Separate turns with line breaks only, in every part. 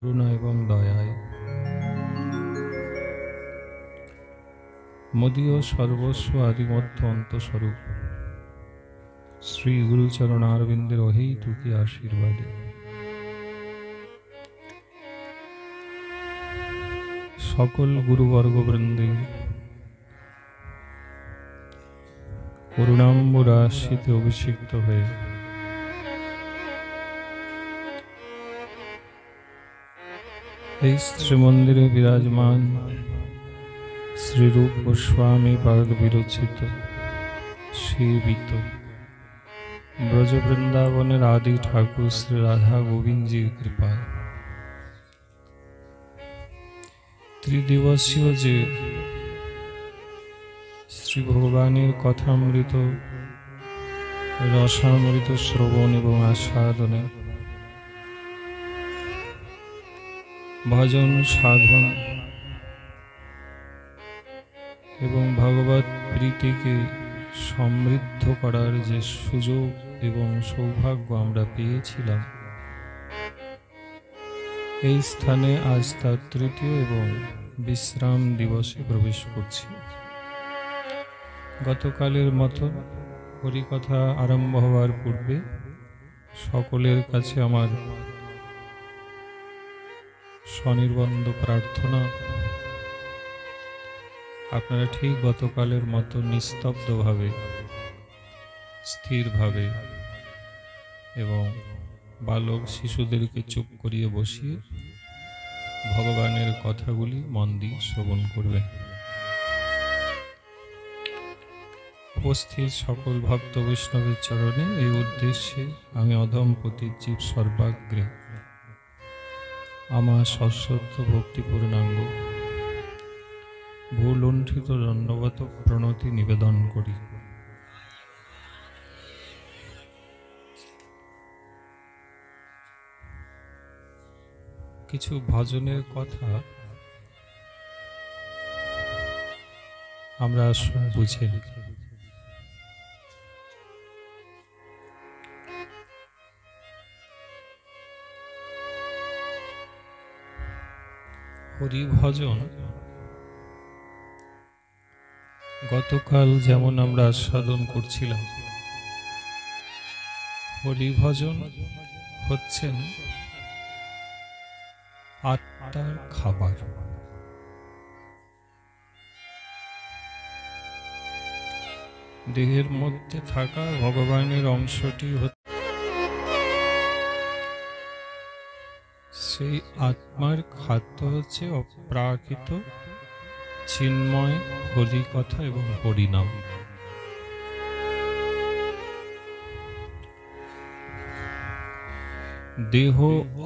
করুণা এবং দয়ায় মদীয় সর্বস্ব আদিমধ্য অন্তস্বরূপ শ্রী গুরুচরণারবিন্দের অহেতুকী আশীর্বাদে সকল গুরুবর্গবৃন্দে করুণাম্বর রাশিতে অভিষিক্ত হয়ে এই শ্রীমন্দিরে বিরাজমান শ্রীরূপ গোস্বামী পাদ বিরচিত সেবিত ব্রজ বৃন্দাবনের আদি ঠাকুর শ্রী রাধা গোবিন্দজির কৃপায় ত্রিদিবসীয় যে শ্রী ভগবানের কথামৃত রসামৃত শ্রবণ এবং আস্বাদনে ভজন সাধন এবং ভগবত প্রীতিকে সমৃদ্ধ করার যে সুযোগ এবং সৌভাগ্য আমরা পেয়েছিলাম, এই স্থানে আজ তার তৃতীয় এবং বিশ্রাম দিবসে প্রবেশ করছি। গতকালের মতো হরিকথা আরম্ভ হওয়ার পূর্বে সকলের কাছে আমার স্বনির্বন্ধ প্রার্থনা, আপনারা ঠিক গতকালের মতো নিস্তব্ধভাবে, স্থিরভাবে এবং বালক শিশুদেরকে চুপ করিয়ে বসিয়ে ভগবানের কথাগুলি মন দিয়ে শ্রবণ করবেন। উপস্থিত সকল ভক্ত বৈষ্ণবের চরণে এই উদ্দেশ্যে আমি অধমপতির জীব সর্বাগ্রে আমার সশ্রদ্ধ ভক্তিপূর্ণাঙ্গ ভূলুণ্ঠিত দণ্ডবত প্রণতি নিবেদন করি। কিছু ভজনের কথা আমরা বুঝে হরি ভজন গতকাল যেমন আমরা আস্বাদন করছিলাম, হরি ভজন হচ্ছেন আত্মার খাবার। দেহের মধ্যে থাকা ভগবানের অংশটি সেই আত্মার খাদ্য হচ্ছে অপ্রাকৃত চিন্ময় হরি কথা এবং হরিনাম। দেহ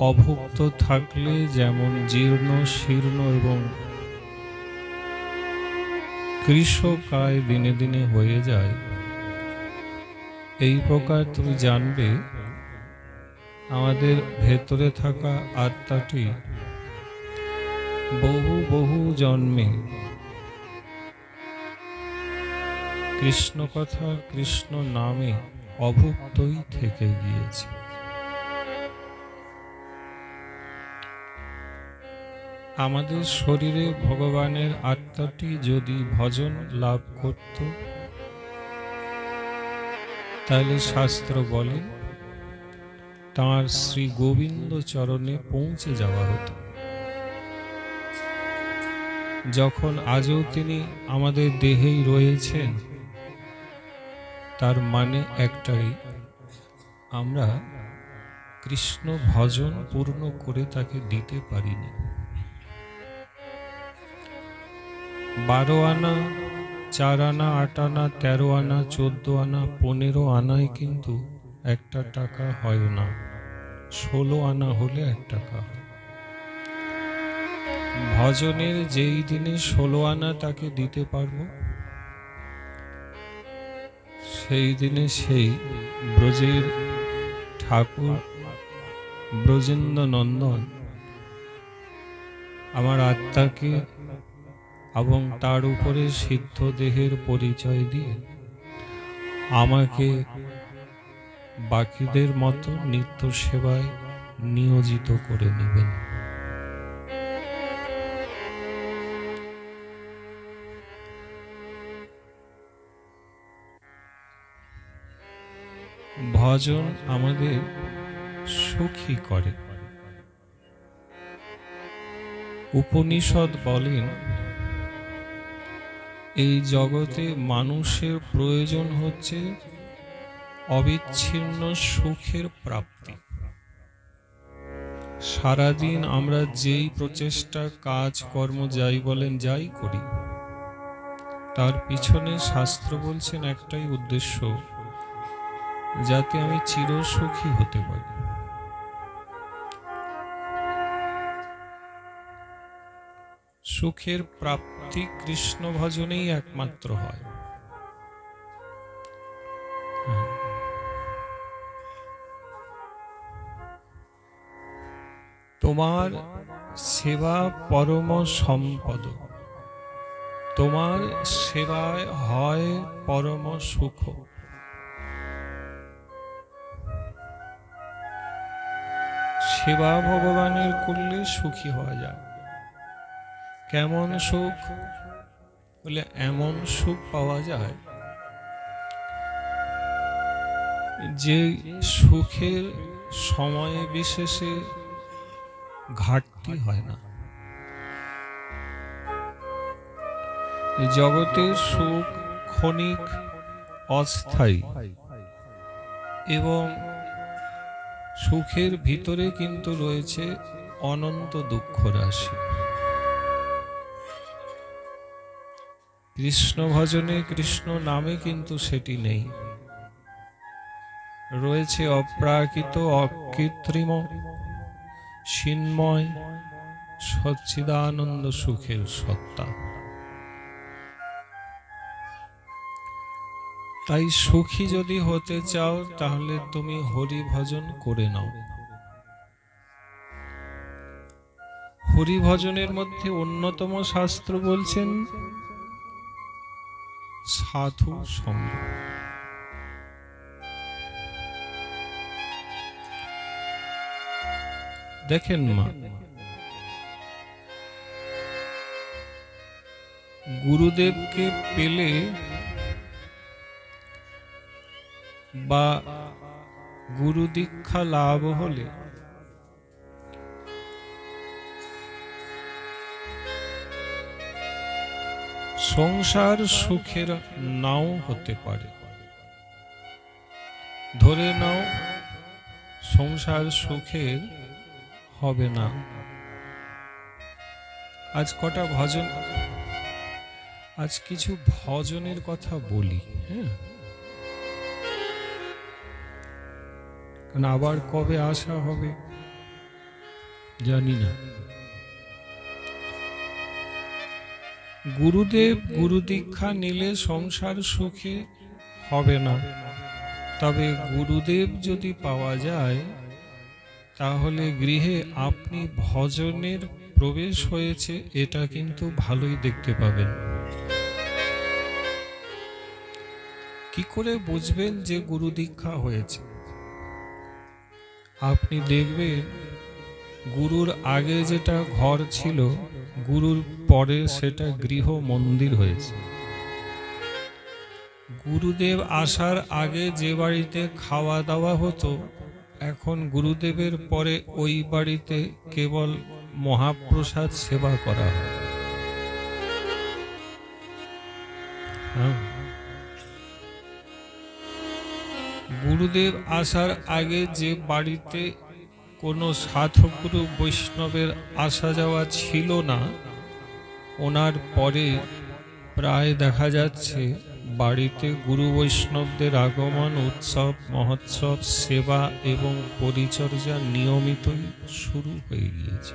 অভুক্ত থাকলে যেমন জীর্ণ শীর্ণ এবং কৃশকায় দিনে দিনে হয়ে যায়, এই প্রকার তুমি জানবে আমাদের ভেতরে থাকা আত্মাটি বহু বহু জন্মে কৃষ্ণ কথা কৃষ্ণ নামে অভুক্তই থেকে গিয়েছে। আমাদের শরীরে ভগবানের আত্মাটি যদি ভজন লাভ করত, তাহলে শাস্ত্র বলে তাঁর শ্রী গোবিন্দ চরণে পৌঁছে যাওয়া হতো। যখন আজও তিনি আমাদের দেহেই রয়েছেন, তার মানে একটাই, আমরা কৃষ্ণ ভজন পূর্ণ করে তাকে দিতে পারিনি। 12 আনা, 4 আনা, 8 আনা, 13 আনা, 14 আনা, 15 আনায় কিন্তু 1 টাকা হয় না, 16 আনা হলে 1 টাকা। ভজনের যেই দিনে 16 আনা তাকে দিতে পারবো, সেই দিনে সেই ব্রজের ঠাকুর ব্রজেন্দ্র নন্দন আমার আত্মাকে এবং তার উপরে সিদ্ধ দেহের পরিচয় দিয়ে আমাকে বাকিদের মতো নিত্য সেবায় নিয়োজিত করে নেবেন। ভজন আমাদের সুখী করে। উপনিষদ বলেন, এই জগতে মানুষের প্রয়োজন হচ্ছে অবিচ্ছিন্ন সুখের প্রাপ্তি। সারাদিন আমরা যেই প্রচেষ্টা, কাজ কর্ম যাই বলেন, যাই করি, তার পিছনে শাস্ত্র বলছেন একটাই উদ্দেশ্য, যাতে আমি চিরসুখী হতে পারি। সুখের প্রাপ্তি কৃষ্ণ ভজনেই একমাত্র হয়। তোমার সেবা পরম সম্পদ, তোমার সেবায় হয় পরম সুখ। সেবা ভগবানের করলে সুখী হওয়া যায়। কেমন সুখ? বলে এমন সুখ পাওয়া যায় যে সুখের সময়ে বিশেষে ঘাটতি হয় না। জগতের সুখ ক্ষণিক, অস্থায়ী, এবং সুখের ভিতরে কিন্তু রয়েছে অনন্ত দুঃখ রাশি। কৃষ্ণ ভজনে, কৃষ্ণ নামে কিন্তু সেটি নেই। রয়েছে অপ্রাকৃত, অকৃত্রিম, চিন্ময়, সচ্চিদানন্দ সুখের সত্তা। তাই সুখী যদি হতে চাও, তাহলে তুমি হরি ভজন করে নাও। হরি ভজনের মধ্যে অন্যতম শাস্ত্র বলছেন সাধু সঙ্গ। দেখেন মা, গুরুদেবকে পেলে বা গুরু দীক্ষা লাভ হলে সংসার সুখের নাও হতে পারে। ধরে নাও সংসার সুখের হবে না। আজ কটা ভজন, আজ কিছু ভজনের কথা বলি, হ্যাঁ, কারণ আবার কবে আসা হবে জানি না। গুরুদেব গুরু দীক্ষা নিলে সংসার সুখে হবে না, তবে গুরুদেব যদি পাওয়া যায়, তাহলে গৃহে আপনি ভজনের প্রবেশ হয়েছে, এটা কিন্তু ভালোই দেখতে পাবেন। কি করে বুঝবেন যে গুরু দীক্ষা হয়েছে? আপনি দেখবেন গুরুর আগে যেটা ঘর ছিল, গুরুর পরে সেটা গৃহ মন্দির হয়েছে। গুরুদেব আসার আগে যে বাড়িতে খাওয়া দাওয়া হতো, এখন গুরুদেবের পরে ওই বাড়িতে কেবল মহাপ্রসাদ সেবা করা হয়। গুরুদেব আসার আগে যে বাড়িতে কোনো সাধুগুরু বৈষ্ণবের আসা যাওয়া ছিল না, ওনার পরে প্রায় দেখা যাচ্ছে বাড়িতে গুরু বৈষ্ণবদের আগমন, উৎসব, মহোৎসব, সেবা এবং পরিচর্যা নিয়মিতই শুরু হয়ে গিয়েছে।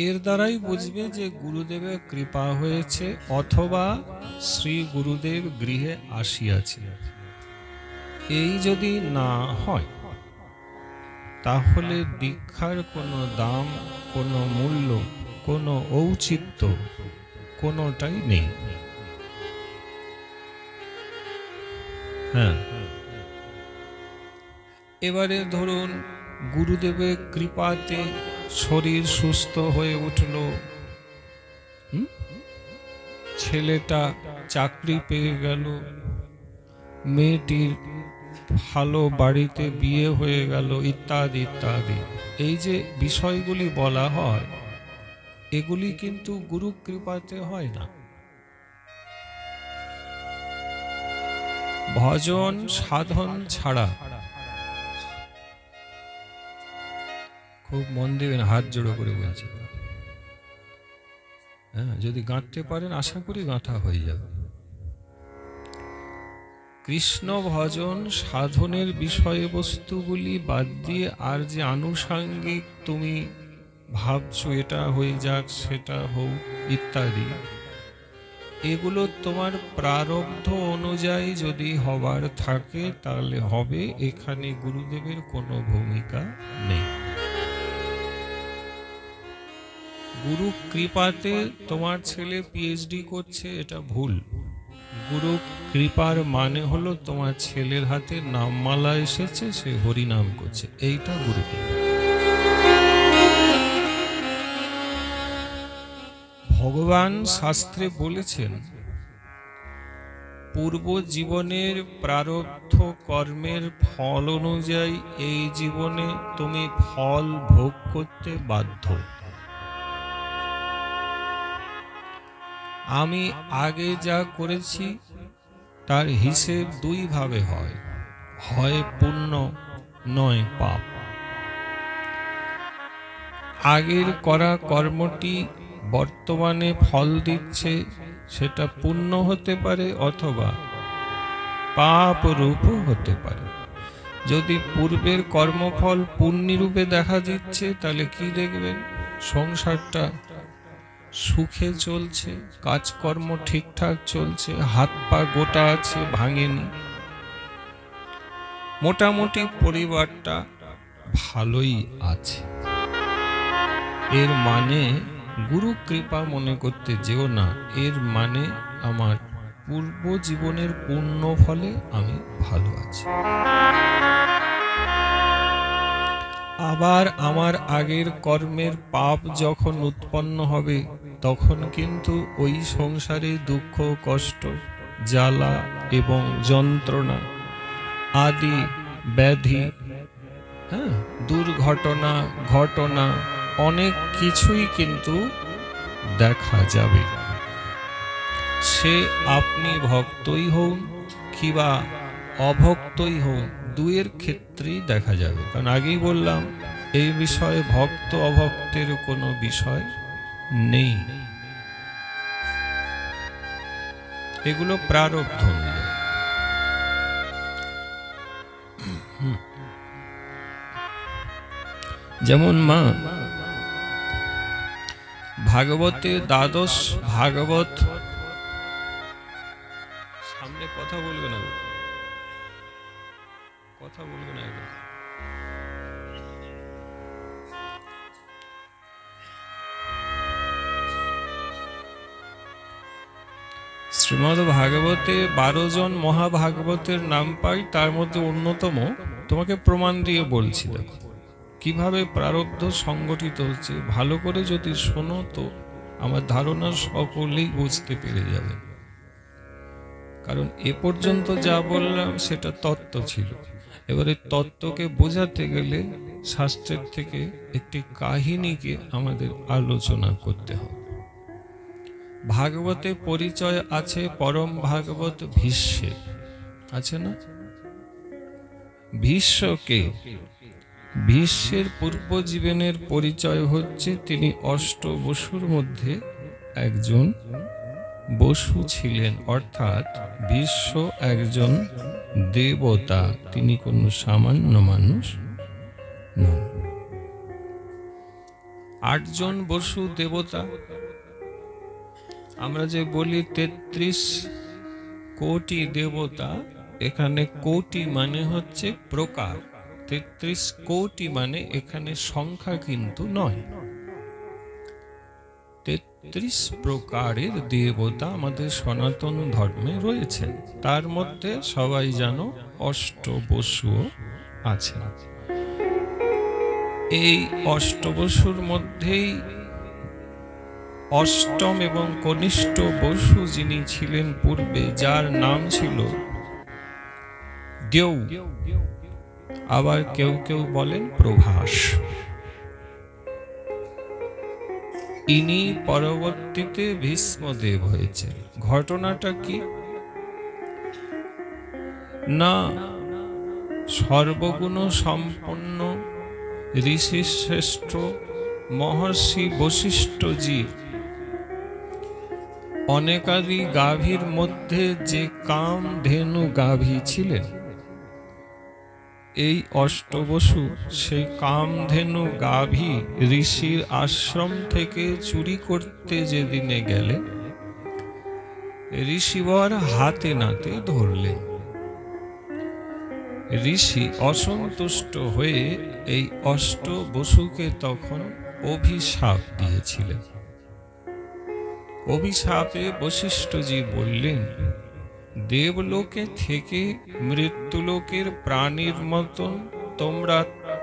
এর দ্বারাই বুঝবে যে গুরুদেবের কৃপা হয়েছে, অথবা শ্রী গুরুদেব গৃহে আসিয়াছে। এই যদি না হয়, তাহলে দীক্ষার কোনো দাম, কোনো মূল্য, কোনো ঔচিত্য কোনোটাই নেই। হ্যাঁ, এবারে ধরুন গুরুদেবের কৃপাতে শরীর সুস্থ হয়ে উঠল, ছেলেটা চাকরি পেয়ে গেল, মেয়েটির ভালো বাড়িতে বিয়ে হয়ে গেল, ইত্যাদি ইত্যাদি। এই যে বিষয়গুলি বলা হয়, এগুলি কিন্তু গুরু কৃপাতে হয় না। ভজন সাধন ছাড়া, খুব মন দেবেন, হাত জোড়ো করে বলছি, হ্যাঁ, যদি গাঁথতে পারেন আশা করি গাঁথা হয়ে যাবে। কৃষ্ণ ভজন সাধনের বিষয়বস্তুগুলি বাদ দিয়ে আর যে আনুষাঙ্গিক তুমি ভাবছো এটা হয়ে যাক, সেটা হোক ইত্যাদি, এগুলো তোমার প্রারব্ধ অনুযায়ী যদি হবার থাকে তাহলে হবে, এখানে গুরুদেবের কোনো ভূমিকা নেই। গুরু কৃপাতে তোমার ছেলে পিএইচডি করছে, এটা ভুল। গুরু কৃপার মানে হলো তোমার ছেলের হাতে নামমালা এসেছে, সে হরিনাম করছে, এইটা গুরু কৃপা। ভগবান শাস্ত্রে বলেছেন, পূর্ব জীবনের প্রারব্ধ কর্মের ফল অনুযায়ী এই জীবনে তুমি ফল ভোগ করতে বাধ্য। আমি আগে যা করেছি তার হিসেব দুই ভাবে হয়, হয় পুণ্য নয় পাপ। আগের করা কর্মটি বর্তমানে ফল দিচ্ছে, সেটা পুণ্য হতে পারে অথবা পাপ রূপও হতে পারে। যদি পূর্বের কর্মফল পুণ্যরূপে দেখা দিচ্ছে, তাহলে কি দেখবেন, সংসারটা সুখে চলছে, কাজকর্ম ঠিকঠাক চলছে, হাত পা গোটা আছে, ভাঙেনি, মোটামুটি পরিবারটা ভালোই আছে। এর মানে গুরু কৃপা মনে করতে যেও না, এর মানে আমার পূর্ব জীবনের পুণ্য ফলে আমি ভালো আছি। আবার আমার আগের কর্মের পাপ যখন উৎপন্ন হবে, তখন কিন্তু ওই সংসারে দুঃখ, কষ্ট, জ্বালা এবং যন্ত্রণা আদি ব্যাধি, হ্যাঁ, দুর্ঘটনা, ঘটনা, অনেক কিছুই কিন্তু দেখা যাবে। সে আপনি ভক্তই হন কিবা অভক্তই হন, দুয়ের ক্ষেত্রেই দেখা যাবে। কারণ আগেই বললাম, এই বিষয়ে ভক্ত অভক্তের কোনো বিষয় নেই, এগুলো প্রারব্ধ অনুযায়ী। যেমন মা ভাগবতে দ্বাদশ ভাগবত, সামনে কথা বলবে না, কথা বলবে না, শ্রীমদ্ ভাগবতে 12 জন মহাভাগবতের নাম পাই, তার মধ্যে অন্যতম। তোমাকে প্রমাণ দিয়ে বলছি, দেখো কিভাবে প্রারব্ধ সংগঠিত হচ্ছে। ভালো করে যদি শোনো তো আমার ধারণা সকলেই বুঝতে পেরে যাবে। কারণ এ পর্যন্ত যা বললাম সেটা তত্ত্ব ছিল, এবারে তত্ত্বকে বোঝাতে গেলে শাস্ত্রের থেকে একটি কাহিনীকে আমাদের আলোচনা করতে হবে। ভাগবতে পরিচয় আছে পরম ভাগবত ভীষ্মের, আছে না? ভীষ্মকে, ভীষ্মের পূর্ব জীবনের পরিচয় হচ্ছে তিনি অষ্টবসুর মধ্যে একজন বসু ছিলেন, অর্থাৎ ভীষ্ম একজন দেবতা, তিনি কোনো সামান্য মানুষ নন। 8 জন বসু দেবতা, আমরা যে বলি 33 কোটি দেবতা, এখানে কোটি মানে হচ্ছে প্রকার, 33 কোটি মানে এখানে সংখ্যা কিন্তু নয়। 33 প্রকারের দেবতা আমাদের সনাতন ধর্মে রয়েছে, তার মধ্যে সবাই জানো অষ্টবসুও আছে। এই অষ্টবসুর মধ্যেই অষ্টম এবং কনিষ্ঠ বসু যিনি ছিলেন পূর্বে, যার নাম ছিল দেও, আবার কেউ কেউ বলেন প্রভাস, ইনি পরবর্তীতে ভীষ্মদেব হয়েছে। ঘটনাটা কি না, সর্বগুণ সম্পন্ন ঋষি শ্রেষ্ঠ মহর্ষি বশিষ্ঠজি অনেকাদি গাভীর মধ্যে যে কামধেনু গাভী ছিলেন, এই অষ্টবসু সেই কামধেনু গাভী ঋষির আশ্রম থেকে চুরি করতে যেদিনে গেলেন, ঋষিবর হাতে নাতে ধরলেন। ঋষি অসন্তুষ্ট হয়ে এই অষ্টবসুকে তখন অভিশাপ দিয়েছিলেন। অভিশাপে বশিষ্ঠজি বললেন, দেবলোকে থেকে মৃত্যুলোকের প্রাণীর মতন তোমরা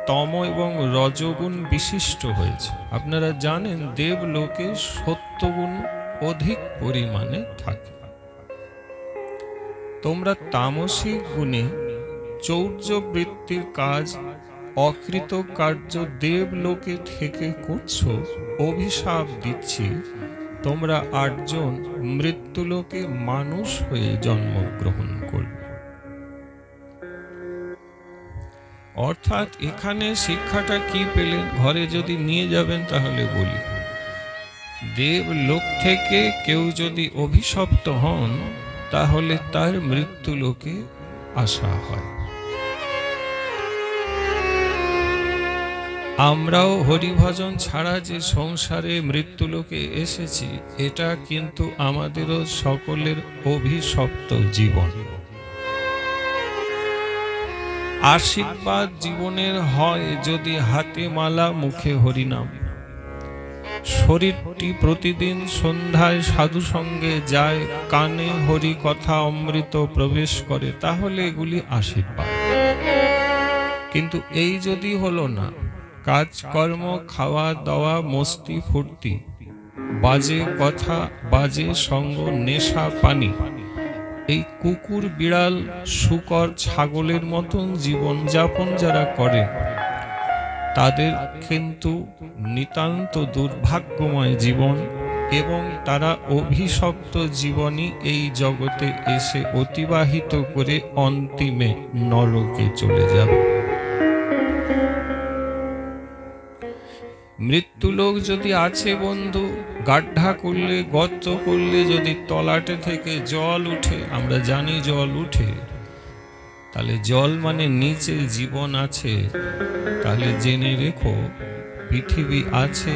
তম এবং রজগুণ বিশিষ্ট হয়েছে। আপনারা জানেন দেবলোকে সত্যগুণ অধিক পরিমাণে থাকে। তোমরা তামসিক গুণে চৌর্যবৃত্তির কাজ অকৃত কার্য দেবলোকে থেকে করছো। অভিশাপ দিচ্ছি, তোমরা 8 জন মৃত্যুলোকে মানুষ হয়ে জন্মগ্রহণ করবে। অর্থাৎ এখানে শিক্ষাটা কি পেলেন, ঘরে যদি নিয়ে যাবেন তাহলে বলি, দেবলোক থেকে কেউ যদি অভিশপ্ত হন তাহলে তার মৃত্যুলোকে আসা হয়। আমরাও হরিভজন ছাড়া যে সংসারে মৃত্যুলোকে এসেছি, এটা কিন্তু আমাদেরও সকলের অভিশপ্ত জীবন। আশীর্বাদ জীবনের হয় যদি হাতে মালা, মুখে হরিনাম, শরীরটি প্রতিদিন সন্ধ্যায় সাধু সঙ্গে যায়, কানে হরি কথা অমৃত প্রবেশ করে, তাহলে এগুলি আশীর্বাদ। কিন্তু এই যদি হলো না, কাজকর্ম, খাওয়া দাওয়া, মস্তি ফুর্তি, বাজে কথা, বাজে সঙ্গ, নেশা পানি, এই কুকুর বিড়াল শূকর ছাগলের মতন জীবন যাপন যারা করে, তাদের কিন্তু নিতান্ত দুর্ভাগ্যময় জীবন, এবং তারা অভিশপ্ত জীবনই এই জগতে এসে অতিবাহিত করে অন্তিমে নরকে চলে যাবে। মৃত্যুলোক যদি আছে বন্ধু, গাড্ডা করলে, গর্ত করলে যদি তলাটে থেকে জল উঠে, আমরা জানি জল উঠে, তাহলে জল মানে নিচে জীবন আছে। তাহলে জেনে রেখো, পৃথিবী আছে,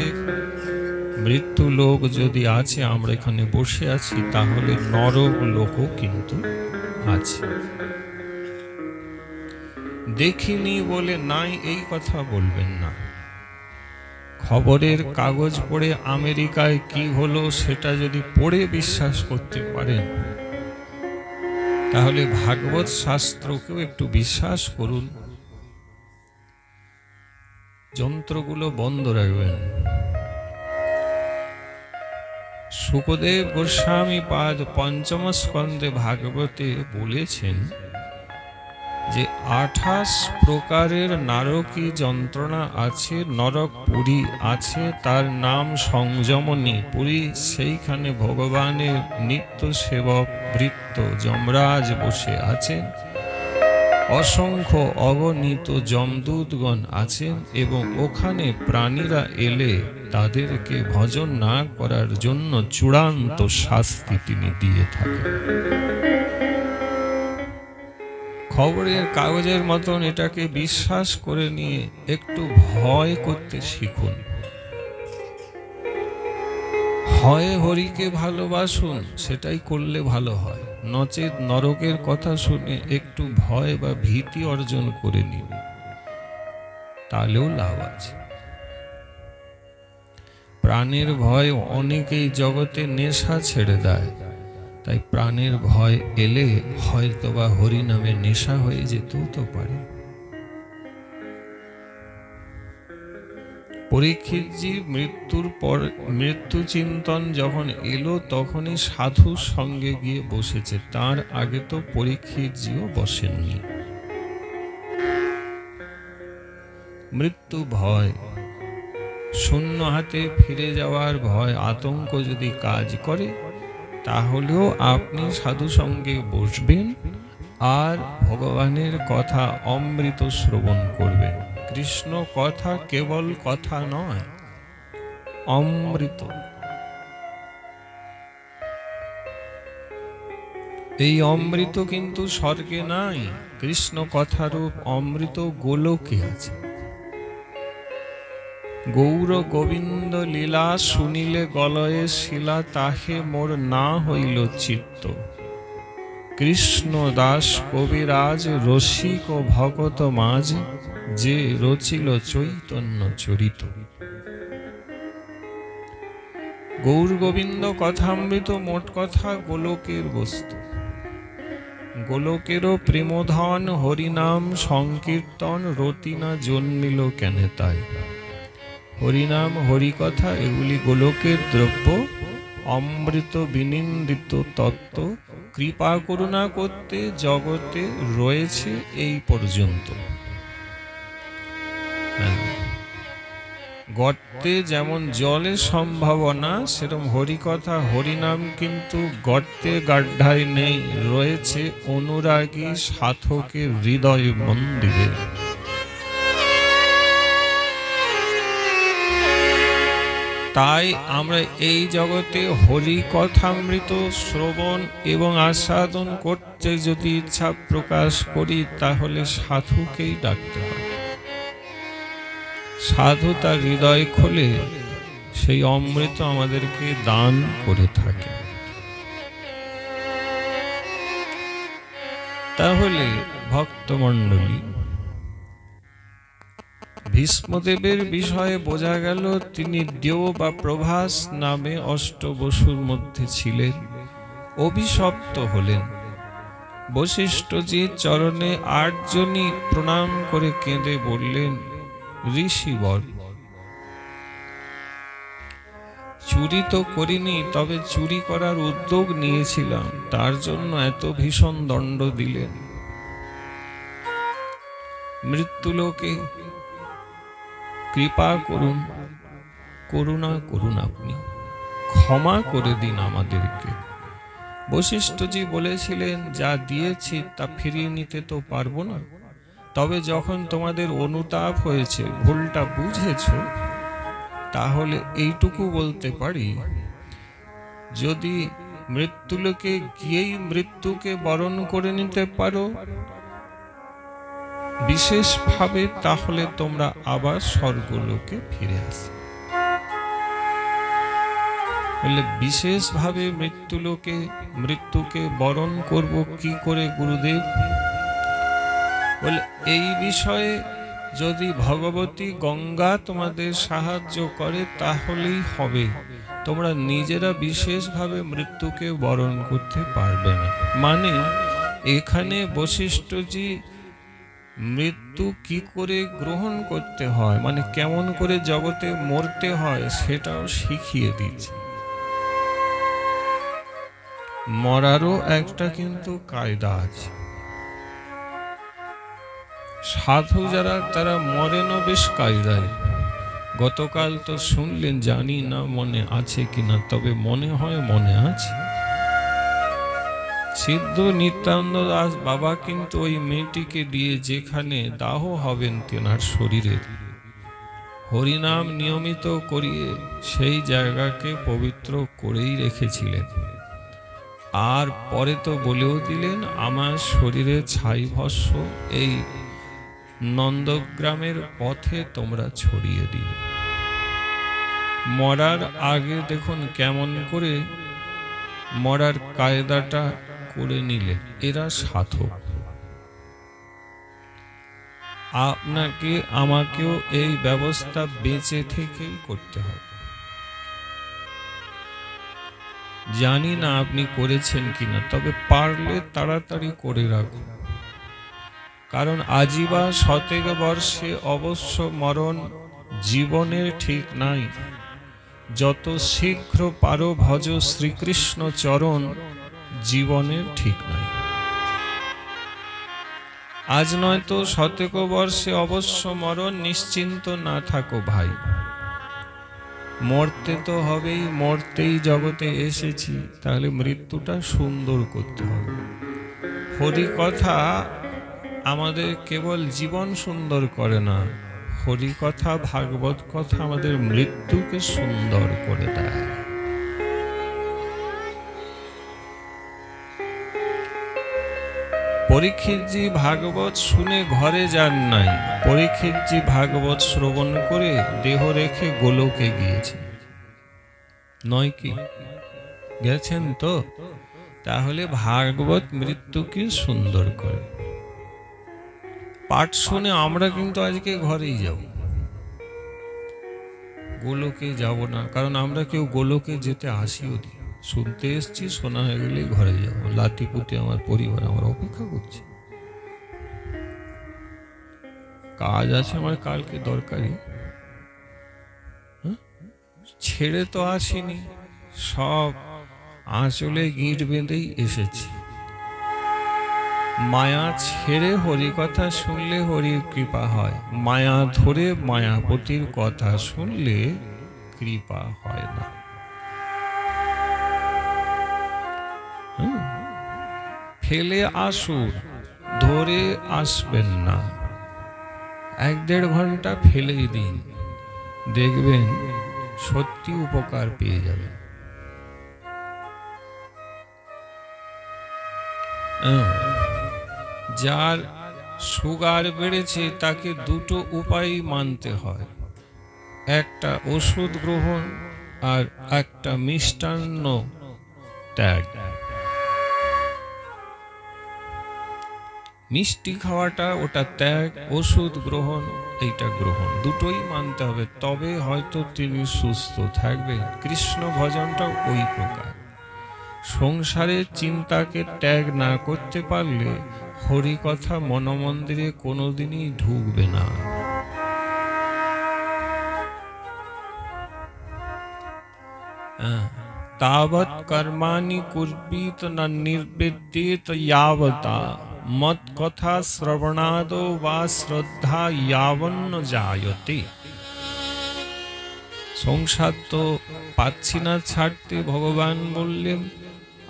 মৃত্যুলোক যদি আছে, আমরা এখানে বসে আছি, তাহলে নরক লোকও কিন্তু আছে। দেখিনি বলে নাই এই কথা বলবেন না। খবরের কাগজ পড়ে আমেরিকায় কি হলো সেটা যদি পড়ে বিশ্বাস করতে পারেন, তাহলে ভাগবত শাস্ত্রকেও একটু বিশ্বাস করুন। যন্ত্রগুলো বন্ধ রাখবেন। শুকদেব গোস্বামী পাদ পঞ্চম স্কন্ধে ভাগবতে বলেছেন যে 28 প্রকারের নারকী যন্ত্রণা আছে, নরক পুরী আছে, তার নাম সংযমনী পুরী। সেইখানে ভগবানের নিত্য সেবক ভৃত্য যমরাজ বসে আছেন, অসংখ্য অগণিত যমদূতগণ আছেন, এবং ওখানে প্রাণীরা এলে তাদেরকে ভজন না করার জন্য চূড়ান্ত শাস্তি তিনি দিয়ে থাকেন। খবরের কাগজের মতন এটাকে বিশ্বাস করে নিয়ে একটু ভয় করতে শিখুন। হয় হরিকে ভালোবাসুন, সেটাই করলে ভালো হয়, নচেত নরকের কথা শুনে একটু ভয় বা ভীতি অর্জন করে নিন, তাহলেও লাভ আছে। প্রাণের ভয় অনেকেই জগতে নেশা ছেড়ে দেয়, তাই প্রাণের ভয় এলে হয়তোবা হরি নামে নেশা হয়ে যেতেও তো পারে। পরীক্ষিতজি মৃত্যুর পর মৃত্যু চিন্তন যখন এলো তখনই সাধুর সঙ্গে গিয়ে বসেছে, তার আগে তো পরীক্ষিতজিও বসেননি। মৃত্যু ভয়, শূন্য হাতে ফিরে যাওয়ার ভয়, আতঙ্ক যদি কাজ করে তাহলেও আপনি সাধু সঙ্গে বসবেন আর ভগবানের কথা অমৃত শ্রবণ করবেন। কৃষ্ণ কথা কেবল কথা নয়, অমৃত। এই অমৃত কিন্তু স্বর্গে নাই, কৃষ্ণ কথারূপ অমৃত গোলকে আছে। গৌর গোবিন্দ লীলা শুনিলে গলয়ে শিলা, তাহে মোর না হইল চিত্ত। কৃষ্ণ দাস কবিরাজ রসিক ও ভগত মাঝ, যে রচিল চৈতন্য চরিত। গৌর গোবিন্দ কথামৃত মোট কথা গোলকের বস্তু। গোলকেরও প্রেমধন হরিনাম সংকীর্তন, রতিনা জন্মিল কেন তাই। হরিনাম হরিকথা এগুলি গোলকের দ্রব্য, অমৃত বিনিন্দিত তত্ত্ব। কৃপা করুণা করতে জগতে রয়েছে এই পর্যন্ত। গর্তে যেমন জলের সম্ভাবনা, সেরকম হরিকথা হরিনাম কিন্তু গর্তে গাড্ডায় নেই, রয়েছে অনুরাগী সাধকের হৃদয় মন্দিরে। তাই আমরা এই জগতে হরিকথামৃত শ্রবণ এবং আস্বাদন করতে যদি ইচ্ছা প্রকাশ করি, তাহলে সাধুকেই ডাকতে হবে। সাধু তার হৃদয় খোলে সেই অমৃত আমাদেরকে দান করে থাকে। তাহলে ভক্তমণ্ডলী, ভীষ্মদেবের বিষয়ে বোঝা গেল তিনি দেও বা প্রভাস নামে অষ্টবসুর মধ্যে ছিলেন, অভিশপ্ত হলেন। বশিষ্ঠজির চরণে ৮ জনই প্রণাম করে কেঁদে বললেন, ঋষিবর, চুরি তো করিনি, তবে চুরি করার উদ্যোগ নিয়েছিলাম, তার জন্য এত ভীষণ দণ্ড দিলেন। মৃত্যুলোকে কৃপা করুন, করুণা করুন, আপনি ক্ষমা করে দিন আমাদেরকে। বশিষ্ঠজি বলেছিলেন, যা দিয়েছি তা ফিরিয়ে নিতে তো পারবো না, তবে যখন তোমাদের অনুতাপ হয়েছে, ভুলটা বুঝেছ, তাহলে এইটুকু বলতে পারি, যদি মৃত্যুলোকে গিয়েই মৃত্যুকে বরণ করে নিতে পারো বিশেষভাবে, তাহলে তোমরা আবার স্বর্গলোকে ফিরে আসো। বলে বিশেষভাবে মৃত্যুকে বরণ করব কি করে গুরুদেব? বলে এই বিষয়ে যদি ভগবতী গঙ্গা তোমাদের সাহায্য করে তাহলেই হবে, তোমরা নিজেরা বিশেষভাবে মৃত্যুকে বরণ করতে পারবে না। মানে এখানে বশিষ্ঠজি মৃত্যু কি করে গ্রহণ করতে হয়, মানে কেমন করে জগতে মরতে হয়, সেটাও শিখিয়ে দিচ্ছে। মরারও একটা কিন্তু কায়দা আছে। সাধু যারা, তারা মরেনও বেশ কায়দায়। গতকাল তো শুনলেন, জানি না মনে আছে কিনা, তবে মনে হয় মনে আছে। সিদ্ধ নিত্যানন্দ দাস বাবা কিন্তু ওই মেয়েটিকে দিয়ে যেখানে দাহ হবেন তেনার শরীরে, হরিনাম নিয়মিত করিয়ে সেই জায়গাকে পবিত্র করেই রেখেছিলেন। আর পরে তো বলেও দিলেন, আমার শরীরে ছাই ভস্ম এই নন্দগ্রামের পথে তোমরা ছড়িয়ে দিও। মরার আগে দেখুন কেমন করে মরার কায়দাটা করে নিলেন। এরা সাধক। আপনাকে আমাকেও এই ব্যবস্থা বেঁচে থেকেই করতে হবে। জানি না আপনি করেছেন কিনা, তবে পারলে তাড়াতাড়ি করে রাখুন। কারণ আজীবা শতেক বর্ষে অবশ্য মরণ জীবনের ঠিক নাই। যত শীঘ্র পারো ভজ শ্রীকৃষ্ণ চরণ, জীবনের ঠিক নাই। আজ নয়তো শতক বর্ষে অবশ্য মরণ, নিশ্চিন্ত না থাকো ভাই। মরতে তো হবেই, মরতেই জগতে এসেছি, তাহলে মৃত্যুটা সুন্দর করতে হবে। হরি কথা আমাদের কেবল জীবন সুন্দর করে না, হরি কথা ভাগবত কথা আমাদের মৃত্যুকে সুন্দর করে দেয়। পরীক্ষিতজি ভাগবত শুনে ঘরে যান নাই, পরীক্ষিতজি ভাগবত শ্রবণ করে দেহ রেখে গোলকে গিয়েছে, নয় কি? গেছেন তো? তাহলে ভাগবত মৃত্যুকে সুন্দর করে। পাঠ শুনে আমরা কিন্তু আজকে ঘরেই যাব, গোলকে যাব না, কারণ আমরা কেউ গোলকে যেতে আসিও নি। শুনতে এসছি, শোনা হয়ে গেলেই ঘরে যাব। লাতিপুতি আমার পরিবার আমার অপেক্ষা করছে, কাজ আছে আমার কালকে দরকারি। ছেড়ে তো আসিনি, সব আঁচলে গিঁট বেঁধেই এসেছি। মায়া ছেড়ে হরি কথা শুনলে হরির কৃপা হয়, মায়া ধরে মায়াপতির কথা শুনলে কৃপা হয় না। ফেলে আসুন, ধরে আসবেন না। 1-1.5 ঘন্টা ফেলেই দিন, দেখবেন সত্যি উপকার পেয়ে যাবেন। যার সুগার বেড়েছে তাকে দুটো উপায় মানতে হয়, একটা ওষুধ গ্রহণ আর একটা মিষ্টান্ন ত্যাগ। মিষ্টি খাওয়াটা ওটা ত্যাগ, ওষুধ গ্রহণ এইটা গ্রহণ, দুটোই মানতে হবে, তবে হয়তো তিনি সুস্থ থাকবেন। কৃষ্ণ ভজনটা ওই প্রকার। সংসারের চিন্তাকে ত্যাগ না করতে পারলে হরি কথা মনমন্দিরে কোনোদিনই ঢুকবে না। তাবৎ কর্মাণি কুর্বীত না নির্বিদ্যেত यावता, মত কথা শ্রবণাদো বা শ্রদ্ধা यावन्न জায়তে। সংসার তো পাচ্ছি না ছাড়তে, ভগবান বললেন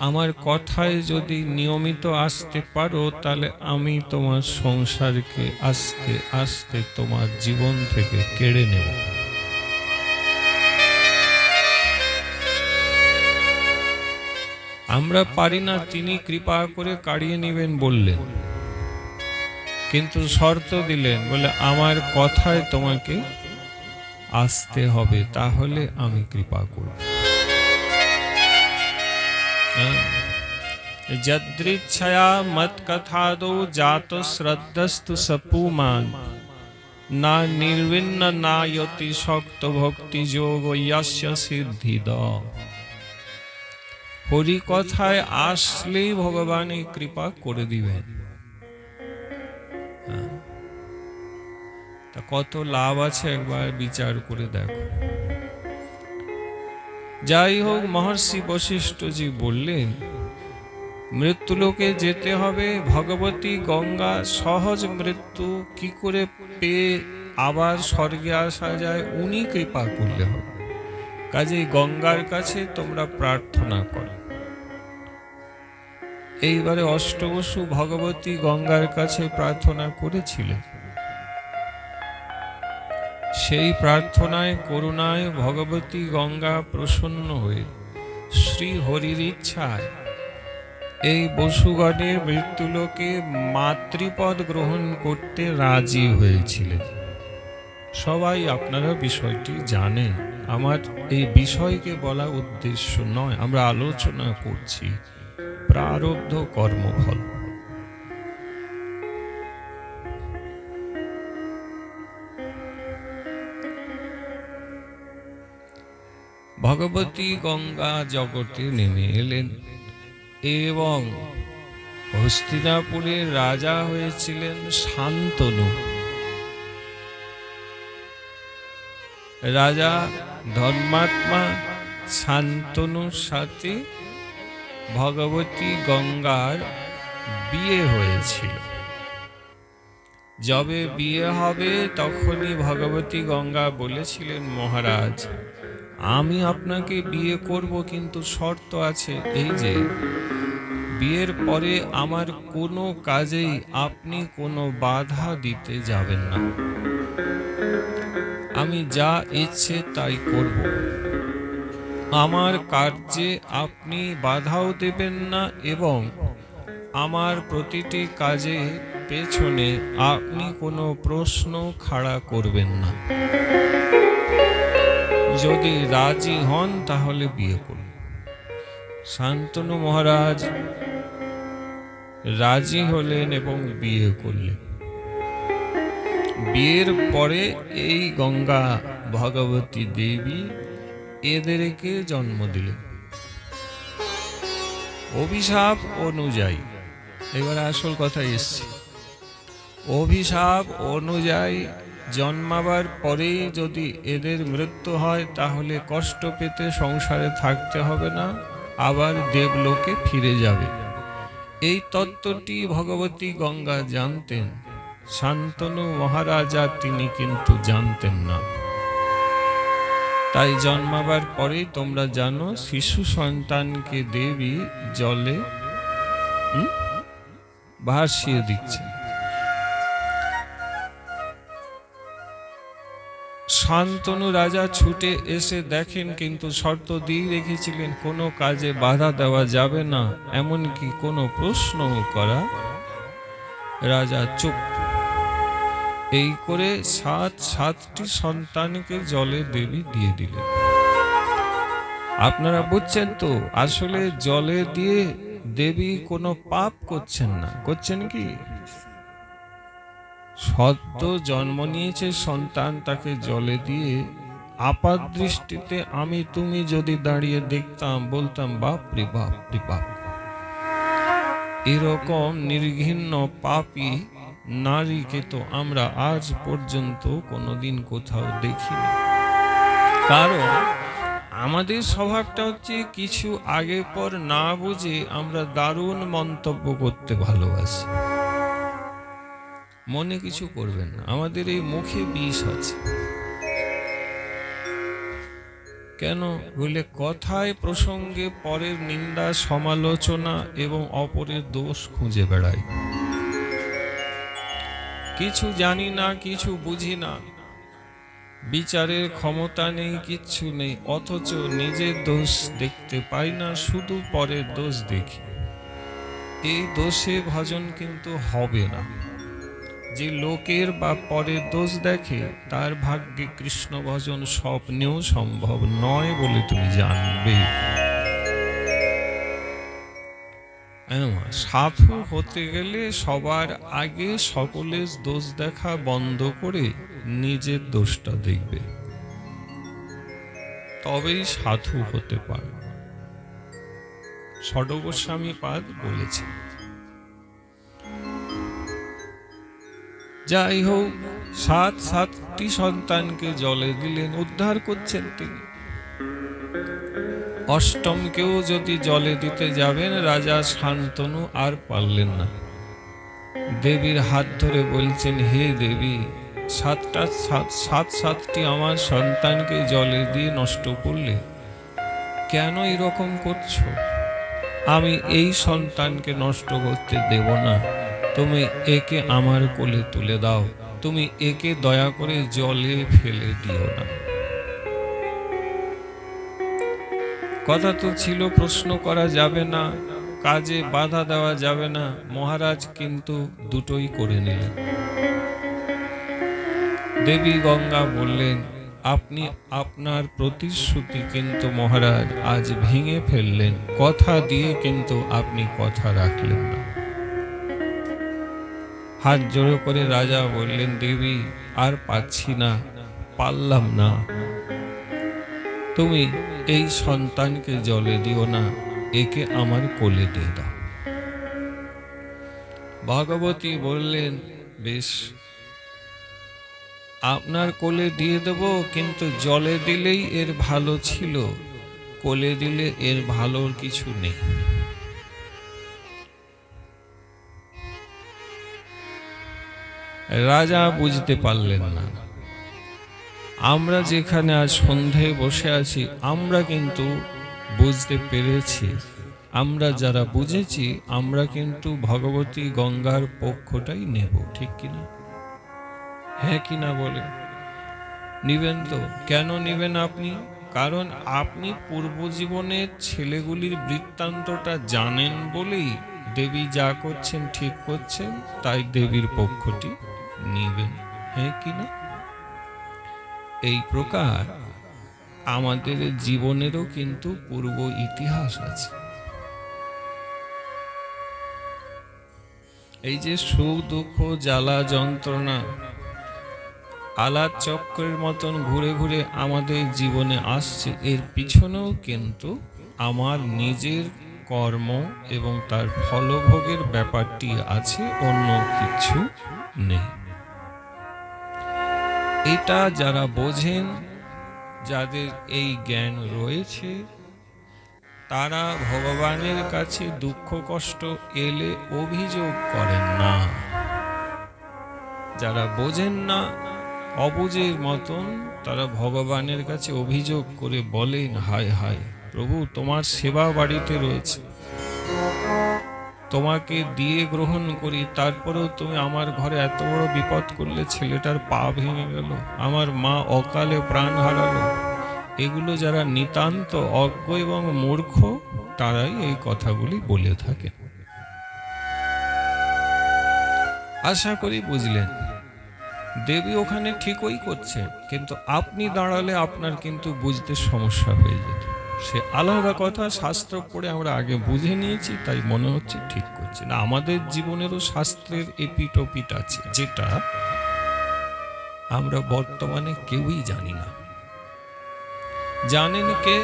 আমার কথায় যদি নিয়মিত আসতে পারো, তাহলে আমি তোমার সংসারকে আস্তে আস্তে তোমার জীবন থেকে কেড়ে নেব। আমরা পারি না, তিনি কৃপা করে কাড়িয়ে নেবেন বললেন, কিন্তু শর্ত দিলেন, বলে আমার কথায় তোমাকে আসতে হবে, তাহলে আমি কৃপা করব। যদৃচ্ছয়া মত কথাদো জাত শ্রদ্ধস্তু সপুমান, না নির্বিন্ন না যতি শক্ত ভক্তি যোগ যস্য সিদ্ধিদ। হরি কথায় আসলেই ভগবান এই কৃপা করে দিবেন। তা কত লাভ আছে একবার বিচার করে দেখো। যাই হোক, মহর্ষি বশিষ্ঠজি বললেন মৃত্যুলোকে যেতে হবে, ভগবতী গঙ্গা সহজ মৃত্যু কি করে পেয়ে আবার স্বর্গে আসা যায়, উনি কৃপা করলে হবে। কাজেই গঙ্গার কাছে তোমরা প্রার্থনা করো। এইবারে অষ্টবসু ভগবতী গঙ্গার কাছে প্রার্থনা করেছিলেন। সেই প্রার্থনায় করুণায় ভগবতী গঙ্গা প্রসন্ন হয়ে শ্রী হরির ইচ্ছায় এই বসুগণের মৃত্যুলোকে মাতৃপদ গ্রহণ করতে রাজি হয়েছিলেন। সবাই আপনারা বিষয়টি জানেন, আমার এই বিষয়কে বলা উদ্দেশ্য নয়, আমরা আলোচনা করছি প্রারব্ধ কর্মফল। ভগবতী গঙ্গা জগতে নেমে এলেন এবং হস্তিনাপুরের রাজা হয়েছিলেন শান্তনু। রাজা ধর্মাত্মা শান্তনুর সাথে ভগবতী গঙ্গার বিয়ে হয়েছিল। যবে বিয়ে হবে তখনই ভগবতী গঙ্গা বলেছিলেন, মহারাজ আমি আপনাকে বিয়ে করব, কিন্তু শর্ত আছে, এই যে বিয়ের পরে আমার কোনো কাজেই আপনি কোনো বাধা দিতে যাবেন না। আমি যা ইচ্ছে তাই করব। আমার কার্যে আপনি বাধাও দেবেন না এবং আমার প্রতিটি কাজে পেছনে আপনি কোনো প্রশ্ন খাড়া করবেন না। যদি রাজি হন তাহলে বিয়ে করুন। শান্তনু মহারাজ রাজি হলেন এবং বিয়ে করলেন। বিয়ের পরে এই গঙ্গা ভগবতী দেবী এদেরকে জন্ম দিলেন অভিশাপ অনুযায়ী। এবার আসল কথা এসছে, অভিশাপ অনুযায়ী জন্মাবার পরেই যদি এদের মৃত্যু হয় তাহলে কষ্ট পেতে সংসারে থাকতে হবে না, আবার দেবলোকে ফিরে যাবে। এই তত্ত্বটি ভগবতী গঙ্গা জানতেন, শান্তনু মহারাজা তিনি কিন্তু জানতেন না। তাই জন্মাবার পরেই তোমরা জানো শিশু সন্তানকে দেবী জলে ভাসিয়ে দিচ্ছে। শান্তনু রাজা ছুটে এসে দেখেন, কিন্তু শর্ত দিয়ে রেখেছিলেন কোনো কাজে বাধা দেওয়া যাবে না, এমনকি কোনো প্রশ্ন করা। রাজা চুপ। এই করে সাতটি সন্তানকে জলে দেবী দিয়ে দিলেন। আপনারা বুঝছেন তো, আসলে জলে দিয়ে দেবী কোনো পাপ করছেন না, করছেন কি? সদ্য জন্ম নিয়েছে সন্তান, তাকে জলে দিয়ে আপাত দৃষ্টিতে আমি তুমি যদি দাঁড়িয়ে দেখতাম বলতাম বাপ রে বাপ রে বাপ। এরকম নির্ঘৃণ্য পাপী নারীকে তো আমরা আজ পর্যন্ত কোনোদিন কোথাও দেখিনি। কারণ আমাদের স্বভাবটা হচ্ছে কিছু আগে পর না বুঝে আমরা দারুণ মন্তব্য করতে ভালোবাসি। মনে কিছু করবেন না, আমাদের এই মুখে বিষ আছে। কেন বলে কথায় প্রসঙ্গে পরের নিন্দা সমালোচনা এবং অপরের দোষ খুঁজে বেড়াই। কিছু জানি না, কিছু বুঝি না, বিচারের ক্ষমতা নেই, কিচ্ছু নেই, অথচ নিজের দোষ দেখতে পাই না, শুধু পরের দোষ দেখি। এই দোষে ভজন কিন্তু হবে না। যে লোকের বা পরের দোষ দেখে তার ভাগ্যে কৃষ্ণ ভজন স্বপ্নেও সম্ভব নয় বলে তুমি জানবে। সাধু হতে গেলে সবার আগে সকলের দোষ দেখা বন্ধ করে নিজের দোষটা দেখবে, তবেই সাধু হতে পারে। ষড় গোস্বামী পাদ বলেছে। যাই হোক, সাতটি সন্তানকে জলে দিলেন, উদ্ধার করছেন তিনি। অষ্টমকেও যদি জলে দিতে যাবেন, রাজা শান্তনু আর পারলেন না। দেবীর হাত ধরে বলছেন, হে দেবী, সাতটি আমার সন্তানকে জলে দিয়ে নষ্ট করলে, কেন এরকম করছো? আমি এই সন্তানকে নষ্ট করতে দেব না, তুমি একে আমার কোলে তুলে দাও, তুমি একে দয়া করে জলে ফেলে দিও না। কথা তো ছিল প্রশ্ন করা যাবে না, কাজে বাধা দেওয়া যাবে না। মহারাজ কিন্তু দুটোই করে নিলেন। দেবী গঙ্গা বললেন, আপনি আপনার প্রতিশ্রুতি কিন্তু মহারাজ আজ ভেঙে ফেললেন, কথা দিয়ে কিন্তু আপনি কথা রাখলেন না। হাত জোড়ো করে রাজা বললেন, দেবী আর পাচ্ছি না, পারলাম না, তুমি এই সন্তানকে জলে দিও না, একে আমার কোলে দিয়ে দাও। ভগবতী বললেন, বেশ, আপনার কোলে দিয়ে দেব, কিন্তু জলে দিলেই এর ভালো ছিল, কোলে দিলে এর ভালোর কিছু নেই। রাজা বুঝতে পারলেন না। আমরা যেখানে আজ সন্ধ্যায় বসে আছি, আমরা কিন্তু বুঝতে পেরেছি। আমরা যারা বুঝেছি, আমরা কিন্তু ভগবতী গঙ্গার পক্ষটাই নেব, ঠিক কিনা? হ্যাঁ কিনা বলে নিবেন তো? কেন নিবেন আপনি? কারণ আপনি পূর্বজীবনের ছেলেগুলির বৃত্তান্তটা জানেন বলেই দেবী যা করছেন ঠিক করছেন, তাই দেবীর পক্ষটি নিবেন। হ্যাঁ কিনা? এই প্রকার আমাদের জীবনেরও কিন্তু পূর্ব ইতিহাস আছে। এই যে সুখ দুঃখ জ্বালা যন্ত্রণা আলাদ চক্রের মতন ঘুরে ঘুরে আমাদের জীবনে আসছে, এর পিছনেও কিন্তু আমার নিজের কর্ম এবং তার ফলভোগের ব্যাপারটি আছে, অন্য কিছু নেই। এটা যারা বোঝেন, যাদের এই জ্ঞান রয়েছে, তারা ভগবানের কাছে দুঃখ কষ্ট এলে অভিযোগ করেন না। যারা বোঝেন না, অবুঝের মতন, তারা ভগবানের কাছে অভিযোগ করে বলেন, হায় হায় প্রভু, তোমার সেবা বাড়িতে রয়েছে, তোমাকে দিয়ে গ্রহণ করি, তারপরেও তুমি আমার ঘরে এত বড় বিপদ করলে, ছেলেটার পা ভেঙে গেল, আমার মা অকালে প্রাণ হারালো। এগুলো যারা নিতান্ত অজ্ঞ এবং মূর্খ, তারাই এই কথাগুলি বলে থাকে। আশা করি বুঝলেন। দেবী ওখানে ঠিকই করছে, কিন্তু আপনি দাঁড়ালে আপনার কিন্তু বুঝতে সমস্যা হয়ে যেত। সে আলাদা কথা, শাস্ত্র পড়ে আমরা আগে বুঝে নিয়েছি, তাই মনে হচ্ছে ঠিক করছে না। আমাদের জীবনেরও শাস্ত্রের এপিট ওপিট আছে, যেটা আমরা বর্তমানে কেউই জানি না। জানেন কে?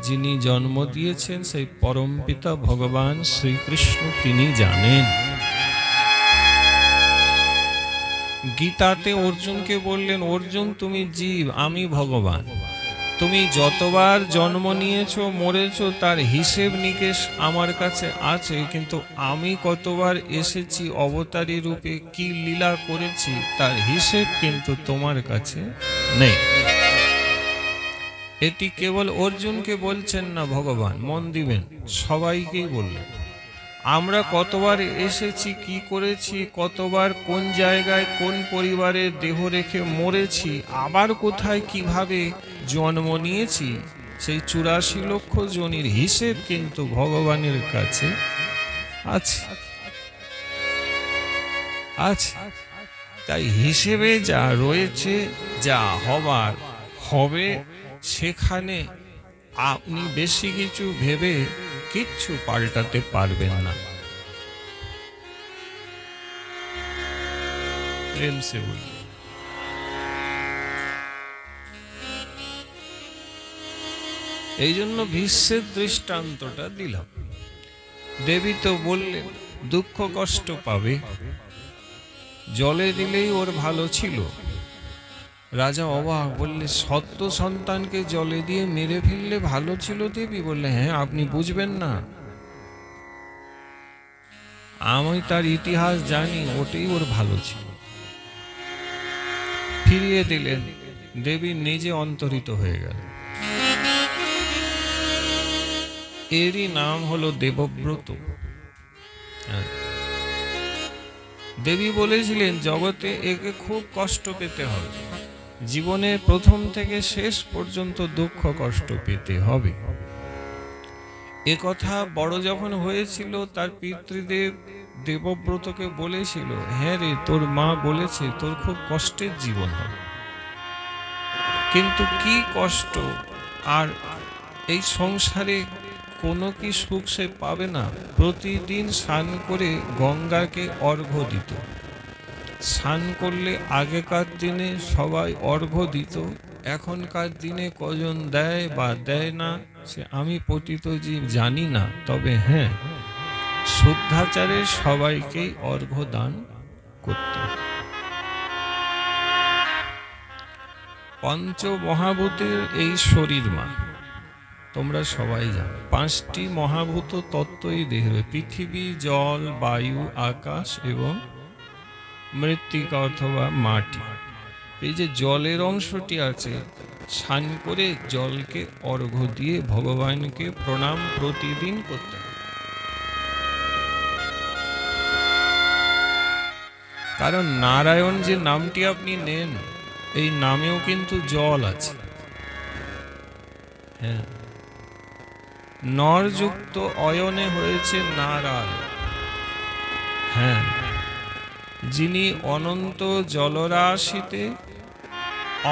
যিনি জন্ম দিয়েছেন সেই পরম পিতা ভগবান শ্রীকৃষ্ণ, তিনি জানেন। গীতাতে অর্জুনকে বললেন, অর্জুন তুমি জীব, আমি ভগবান। তুমি যতবার জন্ম নিয়েছো মরেছো তার হিসেব নিকেশ আমার কাছে আছে, কিন্তু আমি কতবার এসেছি অবতারী রূপে, কি লীলা করেছি তার হিসেব কিন্তু তোমার কাছে নেই। এটি কেবল অর্জুনকে বলছেন না ভগবান, মন দিবেন, সবাইকেই বললেন। আমরা কতবার এসেছি, কি করেছি, কতবার কোন জায়গায় কোন পরিবারে দেহ রেখে মরেছি, আবার কোথায় কিভাবে জন্ম নিয়েছি, সেই 84 লক্ষ জনের হিসেব কিন্তু ভগবানের কাছে আছে। তাই হিসেবে যা রয়েছে, যা হবার হবে, সেখানে আপনি বেশি কিছু ভেবে কিচ্ছু পাল্টাতে পারবেন না। প্রেম সে বলি। এই জন্য ভীষ্মের দৃষ্টান্তটা দিলাম। দেবী তো বললেন দুঃখ কষ্ট পাবে, জলে দিলেই ওর ভালো ছিল। রাজা অবাক, বললে সত্য সন্তানকে জলে দিয়ে মেরে ফেললে ভালো ছিল? দেবী বললে, হ্যাঁ, আপনি বুঝবেন না, আমি তার ইতিহাস জানি, ওটাই ওর ভালো ছিল। ফিরিয়ে দিলেন, দেবী নিজে অন্তরিত হয়ে গেল। এরই নাম হলো দেবব্রত। দেবী বলেছিলেন জগতে একে খুব কষ্ট পেতে হবে, জীবনে প্রথম থেকে শেষ পর্যন্ত দুঃখ কষ্ট পেতে হবে। এ কথা বড় যখন হয়েছিল, তার পিতৃদেব দেবব্রতকে বলেছিল, হ্যাঁ রে, তোর মা বলেছে তোর খুব কষ্টের জীবন হবে, কিন্তু কি কষ্ট! আর এই সংসারে কোনো কি সুখ সে পাবে না? প্রতিদিন স্নান করে গঙ্গাকে অর্ঘ্য দিত। স্নান করলে আগেকার দিনে সবাই অর্ঘ্য দিত, এখনকার দিনে কজন দেয় বা দেয় না সে আমি পতিত জীব জানি না, তবে হ্যাঁ, শুদ্ধাচারে সবাইকেই অর্ঘ্য দান করত। পঞ্চমহাভূতের এই শরীর মা, তোমরা সবাই জানো 5টি মহাভূত তত্ত্ব এই দেহে, পৃথিবী, জল, বায়ু, আকাশ এবং মৃত্তিকা অথবা মাটি। এই যে জলের অংশটি আছে, স্নান করে জলকে অর্ঘ্য দিয়ে ভগবানকে প্রণাম প্রতিদিন করতে হবে। কারণ নারায়ণ যে নামটি আপনি নেন, এই নামেও কিন্তু জল আছে। হ্যাঁ, নরযুক্ত অয়নে হয়েছে নারায়ণ। হ্যাঁ, যিনি অনন্ত জলরাশিতে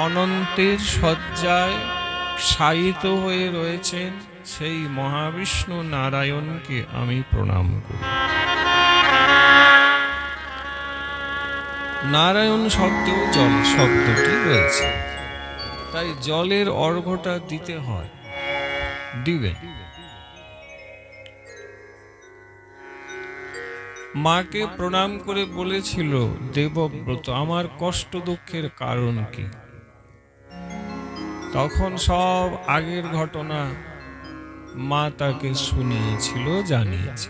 অনন্তের শয্যায় শায়িত হয়ে রয়েছেন, সেই মহাবিষ্ণু নারায়ণকে আমি প্রণাম করি। নারায়ণ শব্দেও জল শব্দটি রয়েছে, তাই জলের অর্ঘ্যটা দিতে হয়, দিবেন। মাকে প্রণাম করে বলেছিল দেবব্রত, আমার কষ্ট দুঃখের কারণ কি? তখন সব আগের ঘটনা মা তাকে শুনিয়েছিল, জানিয়েছে।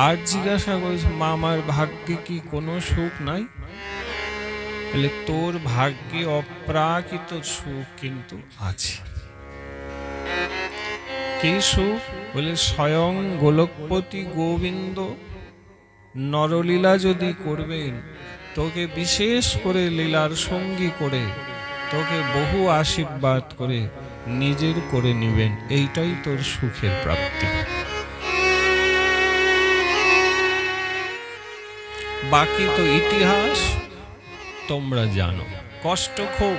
আর জিজ্ঞাসা করেছে, মা আমার ভাগ্যে কি কোনো সুখ নাই? বলে, তোর ভাগ্যে অপ্রাকৃত সুখ কিন্তু আছে। কি সুখ? বলে, স্বয়ং গোলকপতি গোবিন্দ নরলীলা যদি করবেন, তোকে বিশেষ করে লীলার সঙ্গী করে, তোকে বহু আশীর্বাদ করে নিজের করে নিবেন, এইটাই তোর সুখের প্রাপ্তি। বাকি তো ইতিহাস তোমরা জানো। কষ্ট খুব।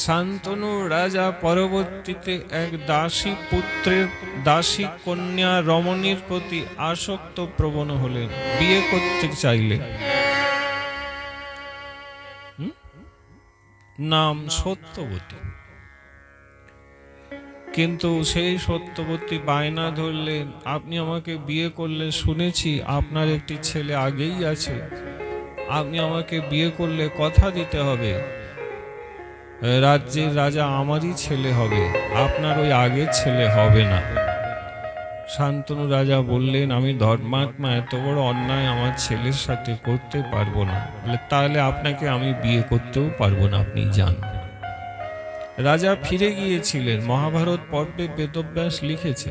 শান্তনু রাজা পরবর্তীতে এক দাসী পুত্রের দাসী কন্যা রমণীর প্রতি আসক্ত প্রবণ হলেন, বিয়ে করতে চাইলেন। নাম সত্যবতী। কিন্তু সেই সত্যবতী বায়না ধরলেন, আপনি আমাকে বিয়ে করলে, শুনেছি আপনার একটি ছেলে আগেই আছে, আপনি আমাকে বিয়ে করলে কথা দিতে হবে, রাজ্যের রাজা আমারই ছেলে হবে, আপনার ওই আগের ছেলে হবে না। শান্তনু রাজা বললেন, আমি ধর্মাত্মা, এত বড় অন্যায় আমার ছেলের সাথে করতে পারবো না। তাহলে আপনাকে আমি বিয়ে করতেও পারবো না, আপনি যান। রাজা ফিরে গিয়েছিলেন। মহাভারত পর্বে বেদব্যাস লিখেছে,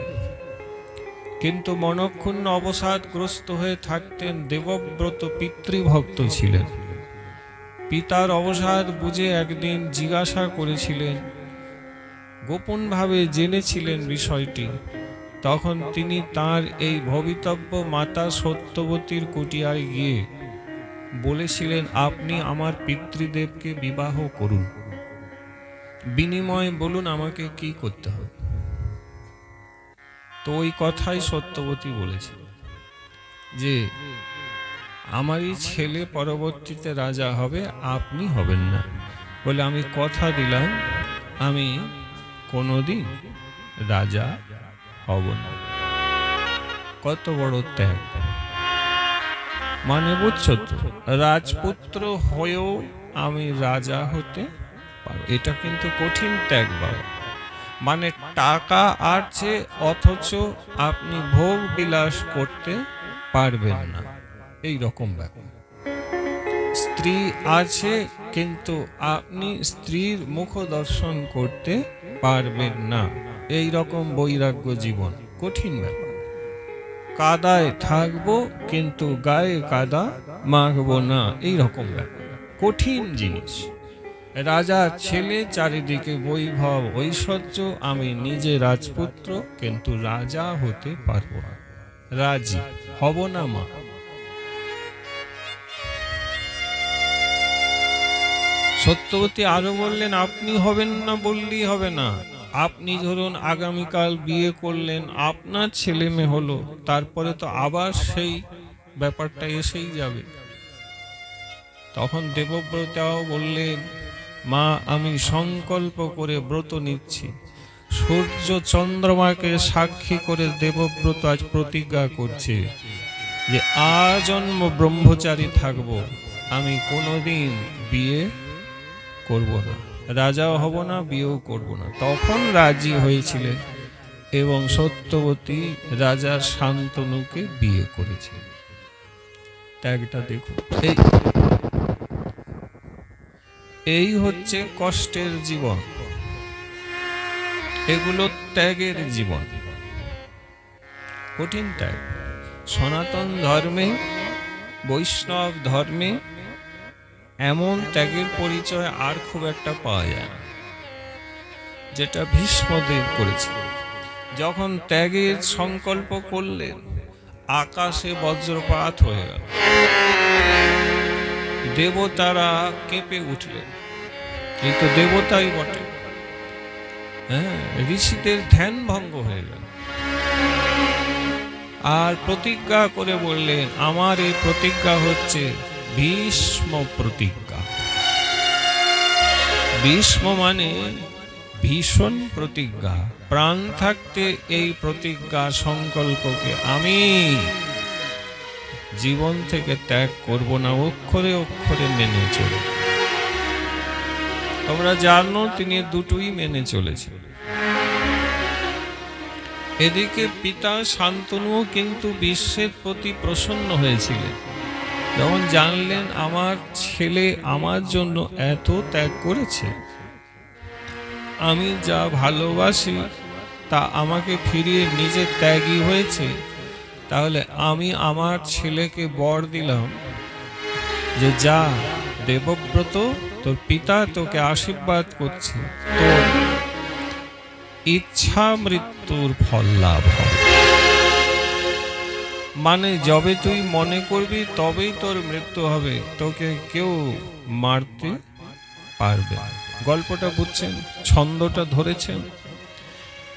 কিন্তু মনক্ষুণ্ণ অবসাদগ্রস্ত হয়ে থাকতেন। দেবব্রত পিতৃভক্ত ছিলেন। পিতার অবসাদ বুঝে একদিন জিজ্ঞাসা করেছিলেন, গোপনভাবে জেনেছিলেন বিষয়টি। তখন তিনি তার এই ভবিতব্য মাতা সত্যবতীর কুটিয়ায় গিয়ে বলেছিলেন, আপনি আমার পিতৃদেবকে বিবাহ করুন, বিনিময়ে বলুন আমাকে কি করতে হবে। তো ওই কথাই সত্যবতী বলেছিল যে আমারই ছেলে পরবর্তীতে রাজা হবে, আপনি হবেন না। বলে, আমি কথা দিলাম আমি কোনোদিন রাজা হব না। কত বড় ত্যাগ! মানে বুঝছো তো, রাজপুত্র হয়েও আমি রাজা হতে পারব, এটা কিন্তু কঠিন ত্যাগ বাবা। মানে টাকা আছে অথচ আপনি ভোগ বিলাস করতে পারবেন না, এই রকম ব্যাপার। স্ত্রী আছে কিন্তু আপনি স্ত্রীর মুখ দর্শন করতে পারবেন না, এই রকম বৈরাগ্য জীবন, কঠিন ব্যাপার। কাদায় থাকবো কিন্তু গায়ে কাদা মাখবো না, এই রকম ব্যাপার, কঠিন জিনিস। রাজার ছেলে, চারিদিকে বৈভব ঐশ্বর্য, আমি নিজে রাজপুত্র কিন্তু রাজা হতে পারবো না, রাজি হব না মা। সত্যবতী আরো বললেন, আপনি হবেন না বললেই হবে না। আপনি ধরুন আগামীকাল বিয়ে করলেন, আপনার ছেলে মেয়ে হলো, তারপরে তো আবার সেই ব্যাপারটা এসেই যাবে। তখন দেবব্রতাও বললেন, মা আমি সংকল্প করে ব্রত নিচ্ছি, সূর্য চন্দ্রমাকে সাক্ষী করে দেবব্রত আজ প্রতিজ্ঞা করছে যে আজন্ম ব্রহ্মচারী থাকব, আমি কোনোদিন বিয়ে করব না, রাজাও হব না, বিয়েও করব না। তখন রাজি হয়েছিলেন এবং সত্যবতী রাজা শান্তনুকে বিয়ে করেছেন। ত্যাগটা দেখুন, এই হচ্ছে কষ্টের জীবন, এগুলো ত্যাগের জীবন, কঠিন ত্যাগ। সনাতন ধর্মে, বৈষ্ণব ধর্মে এমন ত্যাগের পরিচয় আর খুব একটা পাওয়া যায় না, যেটা ভীষ্মদেব করেছে। যখন ত্যাগের সংকল্প করলেন, আকাশে বজ্রপাত হয়ে গেল, দেবতারা কেঁপে উঠলেন। এই তো দেবতাই বটে। হ্যাঁ, ঋষিদের ধ্যান ভঙ্গ হয়ে গেল। আর প্রতিজ্ঞা করে বললেন, আমার এই প্রতিজ্ঞা হচ্ছে ভীষ্ম প্রতিজ্ঞা। ভীষ্ম মানে ভীষণ প্রতিজ্ঞা। প্রাণ থাকতে এই প্রতিজ্ঞা সংকল্পকে আমি জীবন থেকে ত্যাগ করব না, অক্ষরে অক্ষরে মেনে চলব। তোমরা জানো তিনি দুটোই মেনে চলেছে। এদিকে পিতা শান্তনুও কিন্তু বিশ্বের প্রতি প্রসন্ন হয়েছিলেন। যখন জানলেন আমার ছেলে আমার জন্য এত ত্যাগ করেছে, আমি যা ভালোবাসি তা আমাকে ফিরিয়ে নিজে ত্যাগী হয়েছে, তাহলে আমি আমার ছেলেকে বর দিলাম যে যা দেবব্রত, তোর পিতা তোকে আশীর্বাদ করছে, তোর ইচ্ছা মৃত্যুর ফল লাভ হবে। মানে যবে তুই মনে করবি তবেই তোর মৃত্যু হবে, তোকে কেউ মারতে পারবে। গল্পটা বুঝছেন, ছন্দটা ধরেছেন।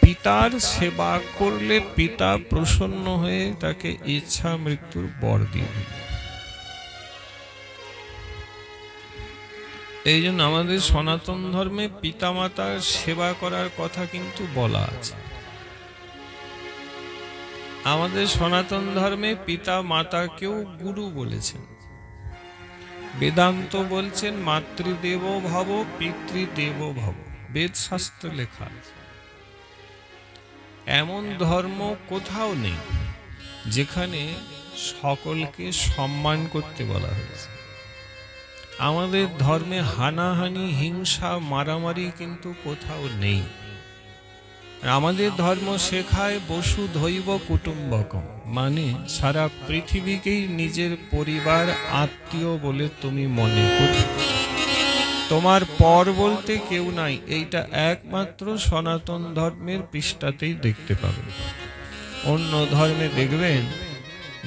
পিতার সেবা করলে পিতা প্রসন্ন হয়ে তাকে ইচ্ছা মৃত্যুর বর দিয়ে দিল। এই জন্য আমাদের সনাতন ধর্মে পিতামাতার সেবা করার কথা কিন্তু বলা আছে। আমাদের সনাতন ধর্মে পিতা মাতাকেও গুরু বলেছেন। বেদান্ত বলছেন মাতৃদেব ভব পিতৃদেব ভব, বেদ শাস্ত্রে লেখা আছে। এমন ধর্ম কোথাও নেই যেখানে সকলকে সম্মান করতে বলা হয়েছে। আমাদের ধর্মে হানাহানি, হিংসা, মারামারি কিন্তু কোথাও নেই। আমাদের ধর্ম শেখায় বসুধৈব কুটুম্বকম, মানে সারা পৃথিবীকেই নিজের পরিবার, আত্মীয় বলে তুমি মনে করো। তোমার পর বলতে কেউ নাই। এইটা একমাত্র সনাতন ধর্মের পৃষ্ঠাতেই দেখতে পাবেন। অন্য ধর্মে দেখবেন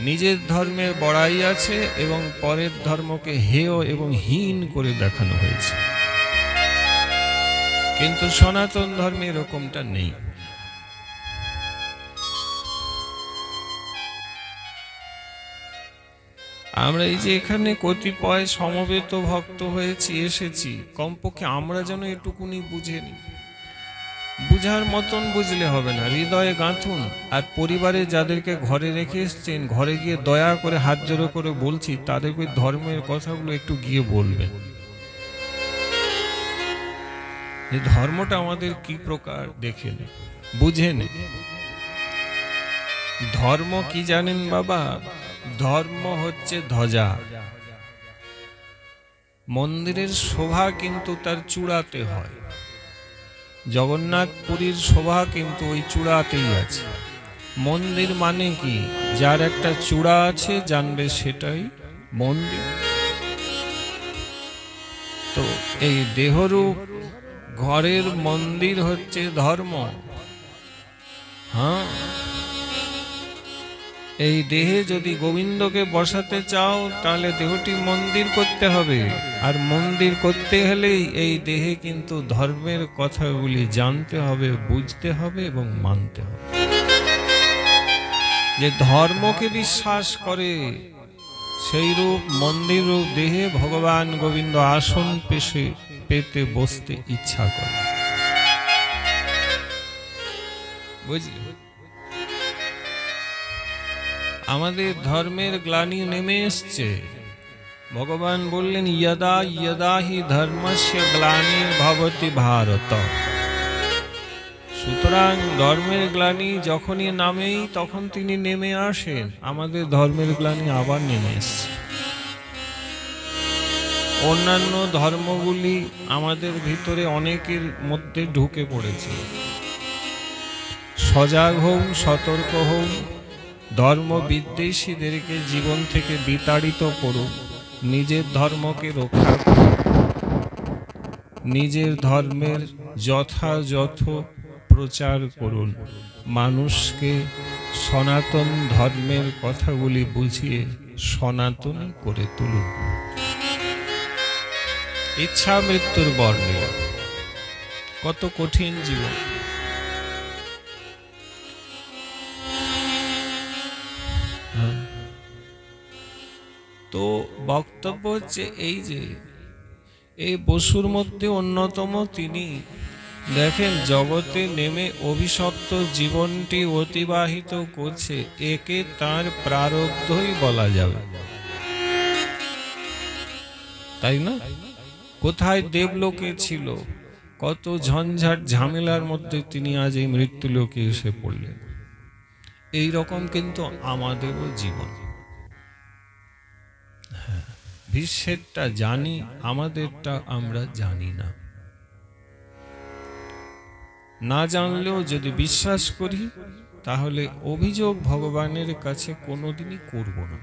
নিজের ধর্মের বড়াই আছে এবং পরের ধর্মকে হেয় এবং হীন করে দেখানো হয়েছে। কিন্তু সনাতন ধর্মে এরকমটা নেই। আমরা এই যে এখানে কতিপয় সমবেত ভক্ত হয়েছি, এসেছি, কমপক্ষে আমরা যেন এটুকুনি বুঝে নিই। বুঝার মতন বুঝলে হবে না, হৃদয়ে গাঁথুন। আর পরিবারে যাদেরকে ঘরে রেখে এসছেন, ঘরে গিয়ে দয়া করে হাত জোড়ো করে বলছি, তাদেরকে ধর্মের কথাগুলো একটু গিয়ে বলবেন, যে ধর্মটা আমাদের কি প্রকার দেখে নে, বুঝে নে। ধর্ম কি জানেন বাবা? ধর্ম হচ্ছে ধ্বজা। মন্দিরের শোভা কিন্তু তার চূড়াতে হয়। জগন্নাথ পুরীর শোভা কিন্তু ওই চূড়াতেই আছে। মন্দির মানে কি? যার একটা চূড়া আছে জানবে সেটাই মন্দির। তো এই দেহরূপ ঘরের মন্দির হচ্ছে ধর্ম। হ্যাঁ, এই দেহে যদি গোবিন্দকে বসাতে চাও তাহলে দেহটি মন্দির করতে হবে। আর মন্দির করতে হলেই এই দেহে কিন্তু ধর্মের কথাগুলি জানতে হবে, বুঝতে হবে এবং মানতে হবে। যে ধর্মকে বিশ্বাস করে সেই রূপ মন্দির রূপ দেহে ভগবান গোবিন্দ আসন পেতে বসতে ইচ্ছা করে। বুঝলি? আমাদের ধর্মের গ্লানি নেমে এসছে, ভগবান বললেন ইয়দা ইয়দা হি ধর্মস্য গ্লানির্ভবতি ভারত। সুতরাং ধর্মের গ্লানি যখনই নামেই তখন তিনি নেমে আসেন। আমাদের ধর্মের গ্লানি আবার নেমে এসছে। অন্যান্য ধর্মগুলি আমাদের ভিতরে অনেকের মধ্যে ঢুকে পড়েছে। সজাগ হন, সতর্ক হন, ধর্ম বিদ্বেষীদেরকে জীবন থেকে বিতাড়িত করুন, নিজের ধর্মকে রক্ষা করুন, নিজের ধর্মের যথাযথ প্রচার করুন, মানুষকে সনাতন ধর্মের কথাগুলি বুঝিয়ে সনাতনী করে তুলুন। ইচ্ছা মৃত্যুর বর্ণনা, কত কঠিন জীবন। তো বক্তব্য হচ্ছে এই যে এই বসুর মধ্যে অন্যতম তিনি দেখেন জগতে নেমে অভিশপ্ত জীবনটি অতিবাহিত করছে, একে তার প্রারব্ধই বলা যাবে, তাই না? কোথায় দেবলোকে ছিল, কত ঝঞ্ঝাট ঝামেলার মধ্যে তিনি আজ এই মৃত্যুলোকে এসে পড়লেন। এই রকম কিন্তু আমাদেরও জীবন। বিশ্বেরটা জানি, আমাদেরটা আমরা জানি না। না জানলেও যদি বিশ্বাস করি তাহলে অভিযোগ ভগবানের কাছে কোনোদিনই করব না।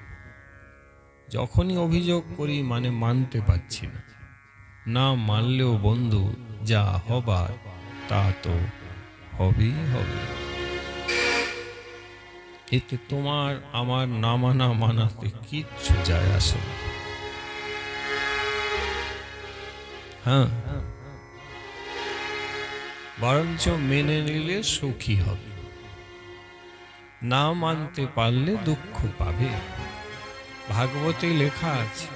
যখনই অভিযোগ করি মানে মানতে পারছি না, না মানলেও বন্ধু যা হবার তা তো হবেই হবে। এতে তোমার আমার না মানা মানাতে কিচ্ছু যায় আসে না। হ্যাঁ, বরঞ্চ মেনে নিলে সুখী হবে, না মানতে পারলে দুঃখ পাবে। ভাগবতে লেখা আছে,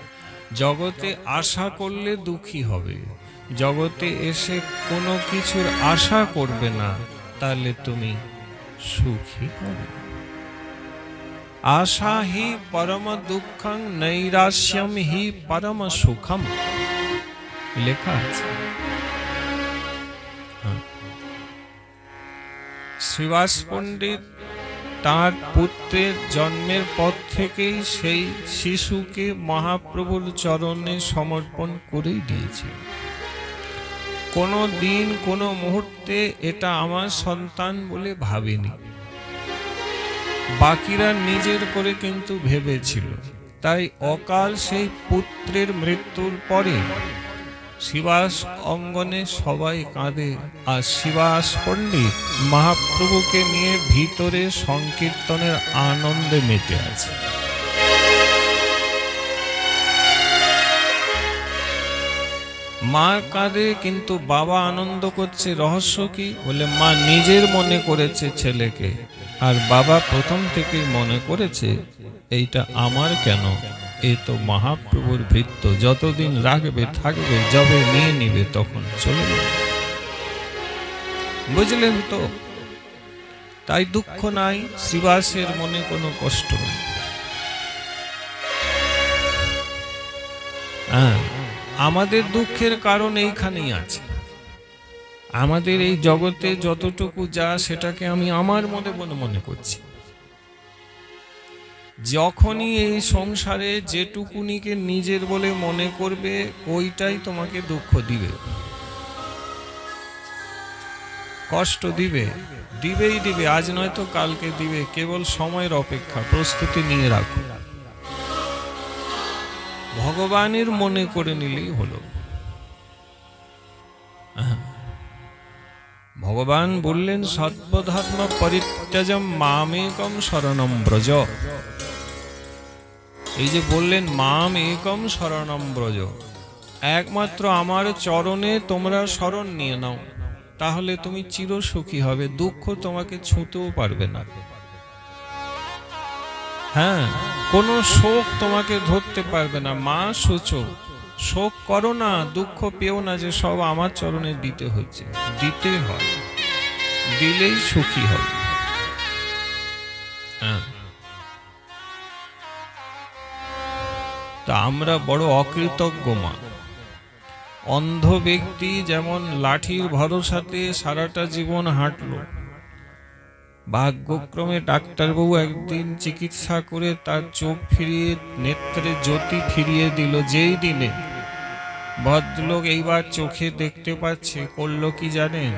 জগতে আশা করলে দুঃখী হবে, জগতে এসে কোনো কিছুর আশা করবে না, তাহলে তুমি সুখী হবে। আশা হি পরম দুঃখং নৈরাস্যম হি পরম সুখম, লেখা আছে। শ্রীবাস পণ্ডিত তার পুত্রের জন্মের পর থেকেই সেই শিশুকে মহাপ্রভুর চরণে সমর্পণ করেই দিয়েছে। কোনো দিন কোনো মুহূর্তে এটা আমার সন্তান বলে ভাবেনি, বাকিরা নিজের করে কিন্তু ভেবেছিল। তাই অকাল সেই পুত্রের মৃত্যুর পরে শিবাস অঙ্গনে সবাই কাঁদে, আর শিবাস পণ্ডিত মহাপ্রভুকে নিয়ে ভিতরে সংকীর্তনের আনন্দে মেতে আছে। মা কাঁদে কিন্তু বাবা আনন্দ করছে। রহস্য কি? বলে মা নিজের মনে করেছে ছেলেকে, আর বাবা প্রথম থেকেই মনে করেছে এইটা আমার কেন, এ তো মহাপ্রভুর ভৃত্য, যতদিন রাখবে থাকবে, যবে নিয়ে নিবে তখন চলে যাবে। বুঝলেন তো? তাই দুঃখ নাই, শ্রীবাসের মনে কোনো কষ্ট নেই। আমাদের দুঃখের কারণ এইখানেই আছে। আমাদের এই জগতে যতটুকু যা, সেটাকে আমি আমার মনে মনে করছি। যখনই এই সংসারে যেটুকুনিকে নিজের বলে মনে করবে, ওইটাই তোমাকে দুঃখ দিবে, কষ্ট দিবে, দিবেই দিবে। আজ নয়তো কালকে দিবে, কেবল সময়ের অপেক্ষা, প্রস্তুতি নিয়ে রাখো। ভগবানের মনে করে নিলেই হলো। ভগবান বললেন সর্বধর্ম পরিত্যাজম মামেকম শরণম ব্রজ। এই যে বললেন মাম একম শরণম ব্রজ, একমাত্র আমার চরণে তোমরা শরণ নিয়ে নাও, তাহলে তুমি চিরসুখী হবে, দুঃখ তোমাকে ছুঁতেও পারবে না। হ্যাঁ, কোনো শোক তোমাকে ধরতে পারবে না। মা সূচক, শোক করো না, দুঃখ পেও না যে সব আমার চরণে দিতে হচ্ছে। দিতে হয়, দিলেই সুখী হবে। তা আমরা বড় অকৃতজ্ঞ মা। অন্ধ ব্যক্তি যেমন লাঠির ভরসাতে সারাটা জীবন হাঁটলো, ভাগ্যক্রমে ডাক্তারবাবু একদিন চিকিৎসা করে তার চোখ ফিরিয়ে, নেত্রে জ্যোতি ফিরিয়ে দিল। যেই দিনে ভদ্রলোক এইবার চোখে দেখতে পাচ্ছে, করলো কি জানেন?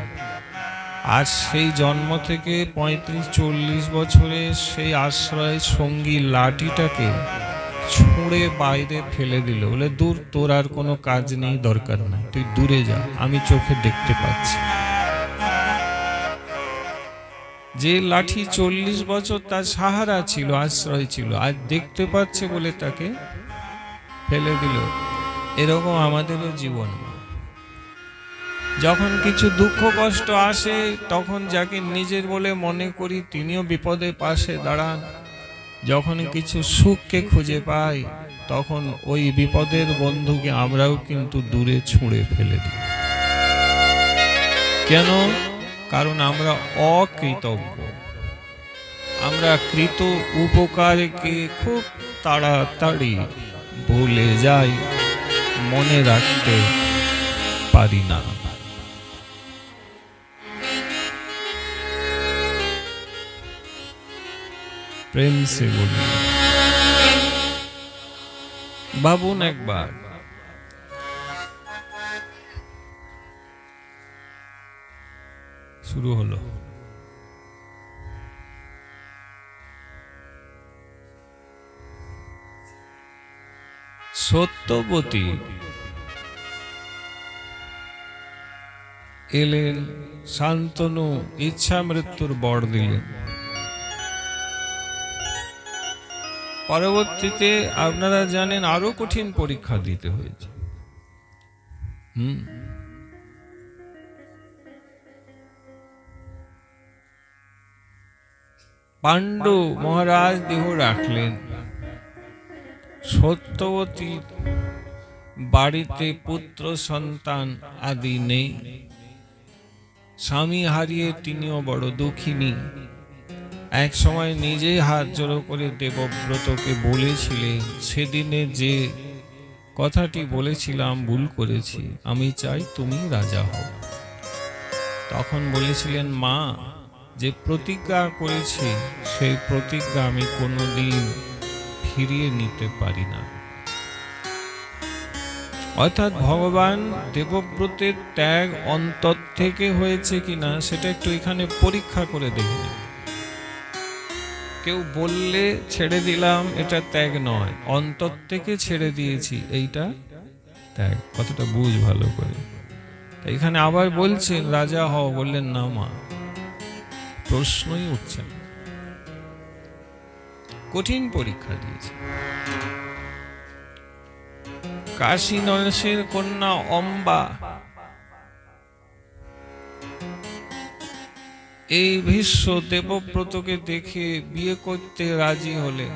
আজ সেই জন্ম থেকে 35-40 বছরে সেই আশ্রয় সঙ্গী লাঠিটাকে ছুঁড়ে বাইরে ফেলে দিল। বলে, দূর, তোর আর কোনো কাজ নেই, দরকার নাই, তুই দূরে যা, আমি চোখে দেখতে পাচ্ছি। যে লাঠি 40 বছর তার সাহারা ছিল, আশ্রয় ছিল, আজ দেখতে পাচ্ছে বলে তাকে ফেলে দিল। এরকম আমাদেরও জীবন। যখন কিছু দুঃখ কষ্ট আসে, তখন যাকে নিজের বলে মনে করি তিনিও বিপদে পাশে দাঁড়ান। যখন কিছু সুখকে খুঁজে পাই, তখন ওই বিপদের বন্ধুকে আমরাও কিন্তু দূরে ছুঁড়ে ফেলে দিই। কেন? কারণ আমরা অকৃতজ্ঞ। আমরা কৃত উপকারকে খুব তাড়াতাড়ি ভুলে যাই, মনে রাখতে পারি না। প্রেম সে বলি। ভাবুন একবার, শুরু হলো। সত্যবতী এলেন, শান্তনু ইচ্ছা মৃত্যুর বর দিলেন। পরবর্তীতে আপনারা জানেন আরো কঠিন পরীক্ষা দিতে হয়েছে। পাণ্ডু মহারাজ দেহ রাখলেন। সত্যবতী বাড়িতে পুত্র সন্তান আদি নেই। স্বামী হারিয়ে তিনিও বড় দুঃখিনী। এক সময় নিজেই হাত জোড়ো করে দেবব্রতকে বলেছিলেন, সেদিনে যে কথাটি বলেছিলাম ভুল করেছি, আমি চাই তুমি রাজা হও। তখন বলেছিলেন, মা, যে প্রতিজ্ঞা করেছি সেই প্রতিজ্ঞা আমি কোনোদিন ফিরিয়ে নিতে পারি না। অর্থাৎ ভগবান দেবব্রতের ত্যাগ অন্তর থেকে হয়েছে কিনা সেটা একটু এখানে পরীক্ষা করে দেখুন। কেউ বললে ছেড়ে দিলাম, এটা ত্যাগ নয়, অন্তর থেকে ছেড়ে দিয়েছি, এইটা ত্যাগ। কতটা বুঝ ভালো করে। এখানে আবার বলছেন রাজা হও, বললেন না মা, প্রশ্নই উঠছে না। কঠিন পরীক্ষা দিয়েছে। কাশী নরেশের কন্যা অম্বা এই ভীষ্ম দেবব্রতকে দেখে বিয়ে করতে রাজি হলেন।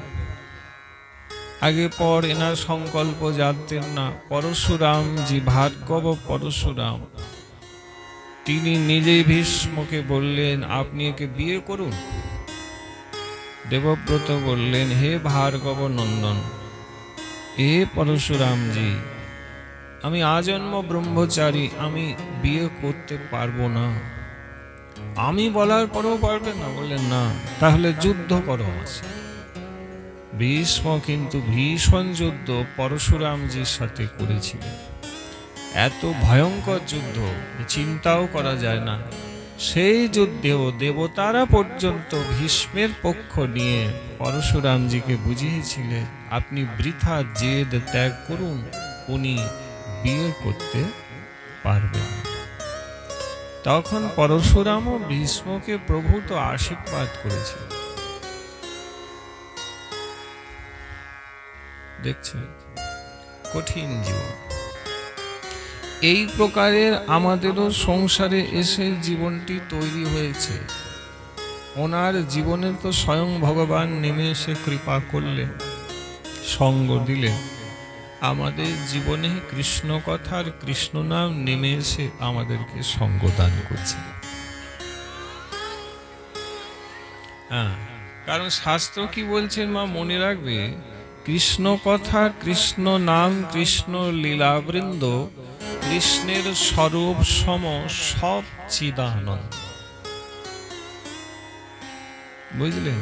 আগে পর এনার সংকল্প জানতেন না। পরশুরামজি, ভার্গব পরশুরাম, তিনি নিজেই ভীষ্মকে বললেন, আপনি একে বিয়ে করুন। দেবব্রত বললেন, হে ভার্গব নন্দন, হে পরশুরামজি, আমি আজন্ম ব্রহ্মচারী, আমি বিয়ে করতে পারবো না। আমি বলার পরেও পারবেন না? বললেন না, তাহলে যুদ্ধ করো আমার সাথে। ভীষ্ম কিন্তু ভীষণ যুদ্ধ পরশুরামজির সাথে করেছিলেন। এত ভয়ঙ্কর যুদ্ধ চিন্তাও করা যায় না। সেই যুদ্ধেও দেবতারা পর্যন্ত ভীষ্মের পক্ষ নিয়ে পরশুরামজিকে বুঝিয়েছিলেন, আপনি বৃথা জেদ ত্যাগ করুন, উনি বিয়ে করতে পারবেন। তখন পরশুরামও ভীষ্মকে প্রভূত আশীর্বাদ করেছিলেন। দেখছেন, কঠিন জীবন। এই প্রকারের আমাদেরও সংসারে এসে জীবনটি তৈরি হয়েছে। ওনার জীবনে তো স্বয়ং ভগবান নেমে এসে কৃপা করলেন, সঙ্গ দিলেন। আমাদের জীবনে কৃষ্ণ কথার কৃষ্ণ নাম নেমে এসে আমাদেরকে সঙ্গ দান করছে। কারণ শাস্ত্র কি বলছেন মা, মনে রাখবে, কৃষ্ণ কথা, কৃষ্ণ নাম, কৃষ্ণ লীলাবৃন্দ, কৃষ্ণের স্বরূপ সম সব চিদানন্দ। বুঝলেন?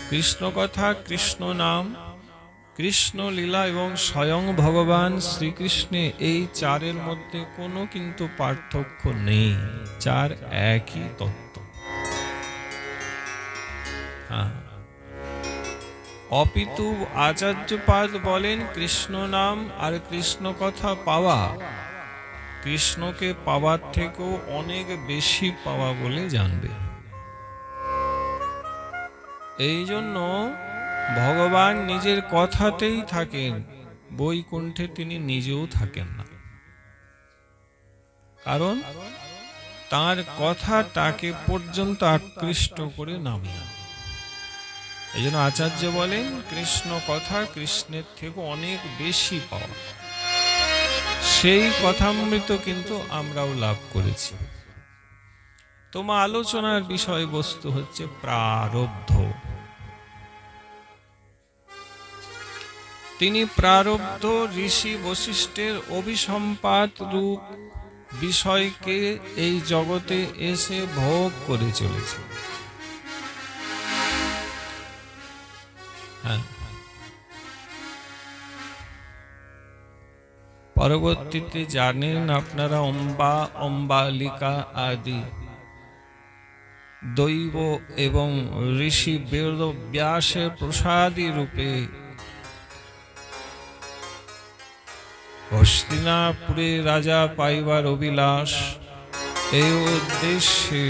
কৃষ্ণ কথা, কৃষ্ণ নাম, কৃষ্ণ লীলা এবং স্বয়ং ভগবান শ্রীকৃষ্ণে, এই চারের মধ্যে কোনো কিন্তু পার্থক্য নেই, চার একই তত্ত্ব। অপিতু আচার্যপাদ বলেন কৃষ্ণ নাম আর কৃষ্ণ কথা পাওয়া কৃষ্ণকে পাওয়ার থেকেও অনেক বেশি পাওয়া বলে জানবে। এই জন্য ভগবান নিজের কথাতেই থাকেন, বৈকুণ্ঠে তিনি নিজেও থাকেন না, কারণ তার কথা তাকে পর্যন্ত আকৃষ্ট করে নামিয়ে। এই জন্য আচার্য বলেন কৃষ্ণ কথা কৃষ্ণের থেকে অনেক বেশি পাওয়া। সেই কথামৃত কিন্তু আমরাও লাভ করেছি। তোমার আলোচনার বিষয়বস্তু হচ্ছে প্রারব্ধ। তিনি প্রারব্ধ ঋষি বশিষ্ঠের অভিসম্পাত রূপ বিষয়কে এই জগতে এসে ভোগ করে চলেছে। পরবর্তীতে জানেন আপনারা অম্বা, অম্বালিকা আদি দৈব এবং ঋষি বেদ ব্যাসের প্রসাদী রূপে হস্তিনাপুরে রাজা পাইবার অভিলাষ, এই উদ্দেশ্যে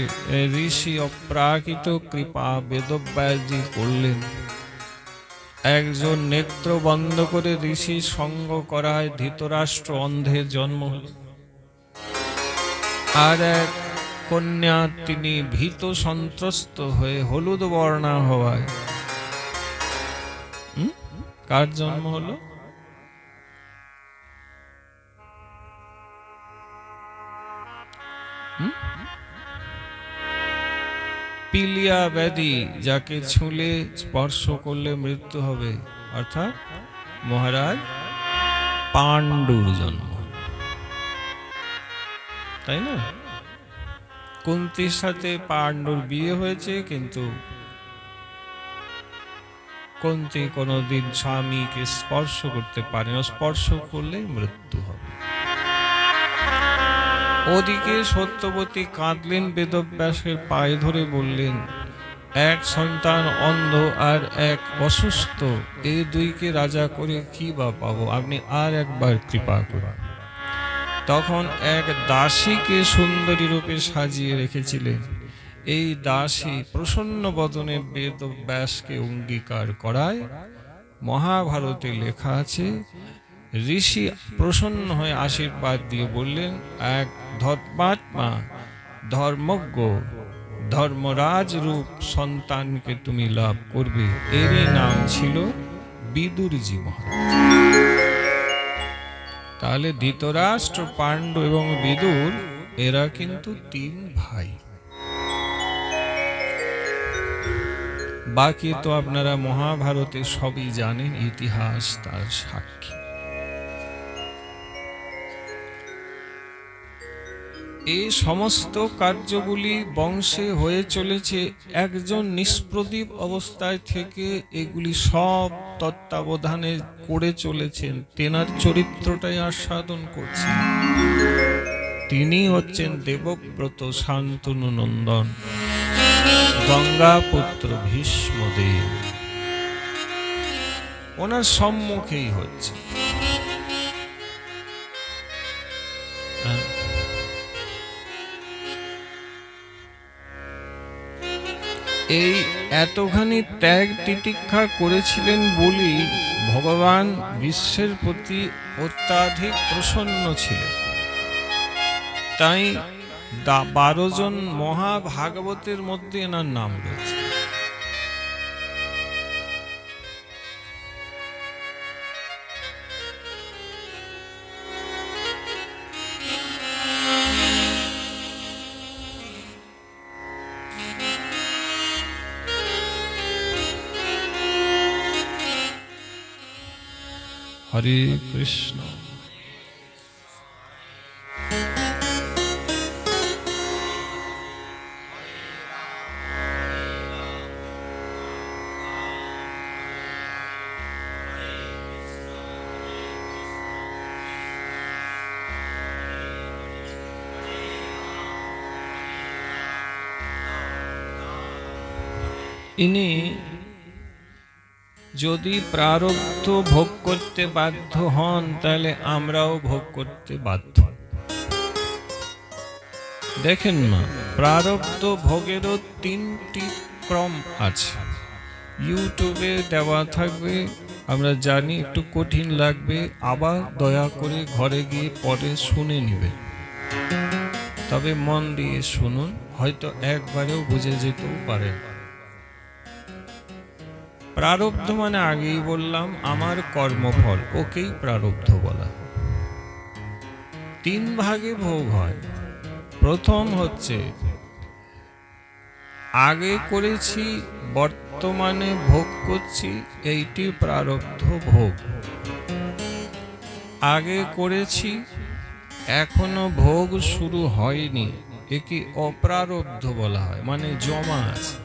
ঋষি অপ্রাকৃত কৃপা বেদব্যাসজি করলেন। একজন নেত্র বন্ধ করে ঋষি সঙ্গ করায় ধৃতরাষ্ট্র অন্ধের জন্ম হল। আর এক কন্যা তিনি ভীত সন্ত্রস্ত হয়ে হলুদ বর্ণা হওয়ায় কার জন্ম হলো? পিলিয়া ব্যাধি, যাকে ছুঁলে স্পর্শ করলে মৃত্যু হবে, অর্থাৎ মহারাজ পাণ্ডুর জন্ম, তাই না? কুন্তির সাথে পাণ্ডুর বিয়ে হয়েছে, কিন্তু কুন্তি কোনদিন স্বামীকে স্পর্শ করতে পারে না, স্পর্শ করলে মৃত্যু হবে। ওদিকে সত্যবতী কাঁদলেন, বেদব্যাসের পায়ে ধরে বললেন, এক সন্তান অন্ধ আর এক অসুস্থ, এই দুইকে রাজা করে কি বা পাবো, আপনি আর একবার কৃপা করুন। তখন এক দাসীকে সুন্দরী রূপে সাজিয়ে রেখেছিলেন। এই দাসী প্রসন্ন বদনে বেদব্যাসকে অঙ্গীকার করায় মহাভারতে লেখা আছে, ঋষি প্রসন্ন হয়ে আশীর্বাদ দিয়ে বললেন, এক ধর্মাত্মা ধর্মজ্ঞ ধর্মরাজ রূপ সন্তানকে তুমি লাভ করবে। এরই নাম ছিল বিদুরজি মহারাজ। তাহলে ধৃতরাষ্ট্র, পাণ্ডু এবং বিদুর এরা কিন্তু তিন ভাই। বাকি তো আপনারা মহাভারতে সবই জানেন, ইতিহাস তার সাক্ষী। এই সমস্ত কার্যগুলি বংশে হয়ে চলেছে একজন নিষ্প্রদীপ অবস্থায় থেকে, এগুলি সব তত্ত্বাবধানে করে চলেছেন, তেনার চরিত্রটাই আস্বাদন করছেন। তিনি হচ্ছেন দেবব্রত শান্তনু নন্দন, গঙ্গাপুত্র ভীষ্মদেব। ওনার সম্মুখেই হচ্ছে। এই এতখানি ত্যাগ তিতিক্ষা করেছিলেন বলি ভগবান বিশ্বের প্রতি অত্যাধিক প্রসন্ন ছিলেন। তাই 12 জন মহাভাগবতের মধ্যে এনার নাম রয়েছে। হরে কৃষ্ণ। ইনি যদি প্রারব্ধ ভোগ করতে বাধ্য হন, তাহলে আমরাও ভোগ করতে বাধ্য। দেখেন না, প্রারব্ধ ভোগেরও 3টি ক্রম আছে। ইউটিউবে দেওয়া থাকবে, আমরা জানি একটু কঠিন লাগবে, আবার দয়া করে ঘরে গিয়ে পরে শুনে নেবেন। তবে মন দিয়ে শুনুন, হয়তো একবারেও বুঝে যেতেও পারেন। প্রারব্ধ মানে আগেই বললাম আমার কর্মফল, ওকেই প্রারব্ধ বলা। 3 ভাগে ভোগ হয়। প্রথম হচ্ছে আগে করেছি, বর্তমানে ভোগ করছি, এইটি প্রারব্ধ ভোগ। আগে করেছি, এখনো ভোগ শুরু হয়নি, একে অপ্রারব্ধ বলা হয়, মানে জমা আছে।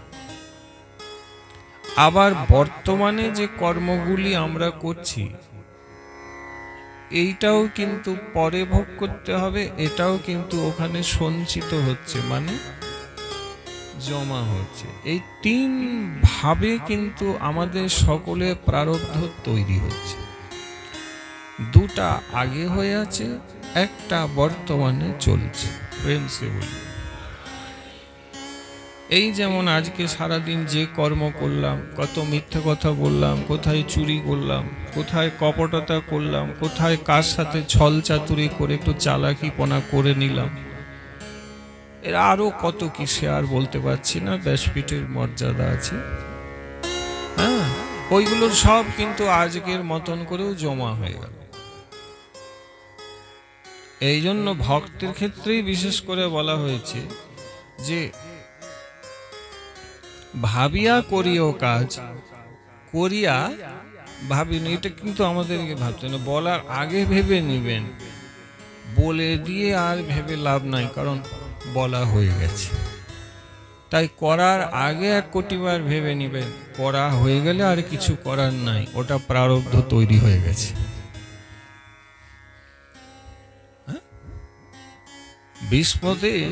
আবার বর্তমানে যে কর্মগুলি আমরা করছি, এইটাও কিন্তু পরে ভোগ করতে হবে, এটাও কিন্তু ওখানে সঞ্চিত হচ্ছে, মানে জমা হচ্ছে। এই 3 ভাবে কিন্তু আমাদের সকলের প্রারব্ধ তৈরি হচ্ছে। 2টা আগে হয়ে আছে, একটা বর্তমানে চলছে। প্রেমসে বলি, এই যেমন আজকে সারাদিন যে কর্ম করলাম, কত মিথ্যে কথা বললাম, কোথায় চুরি করলাম, কোথায় কপটতা করলাম, কোথায় কার সাথে ছল চাতুরি করে একটু চালাকিপনা করে নিলাম, এর আরো কত কি সে আর বলতে পারছি না, ব্যাসপীঠের মর্যাদা আছে। হ্যাঁ, ওইগুলোর সব কিন্তু আজকের মতন করেও জমা হয়ে গেল। এই জন্য ভক্তের ক্ষেত্রেই বিশেষ করে বলা হয়েছে যে ভাবিয়া করিও কাজ, করিয়া ভাবিন। এটা কিন্তু আমাদেরকে ভাবতে না, বলার আগে ভেবে নিবেন। বলে দিয়ে আর ভেবে লাভ নাই, কারণ বলা হয়ে গেছে। তাই করার আগে 1 কোটি বার ভেবে নিবেন, করা হয়ে গেলে আর কিছু করার নাই, ওটা প্রারব্ধ তৈরি হয়ে গেছে। ভীষ্মদেব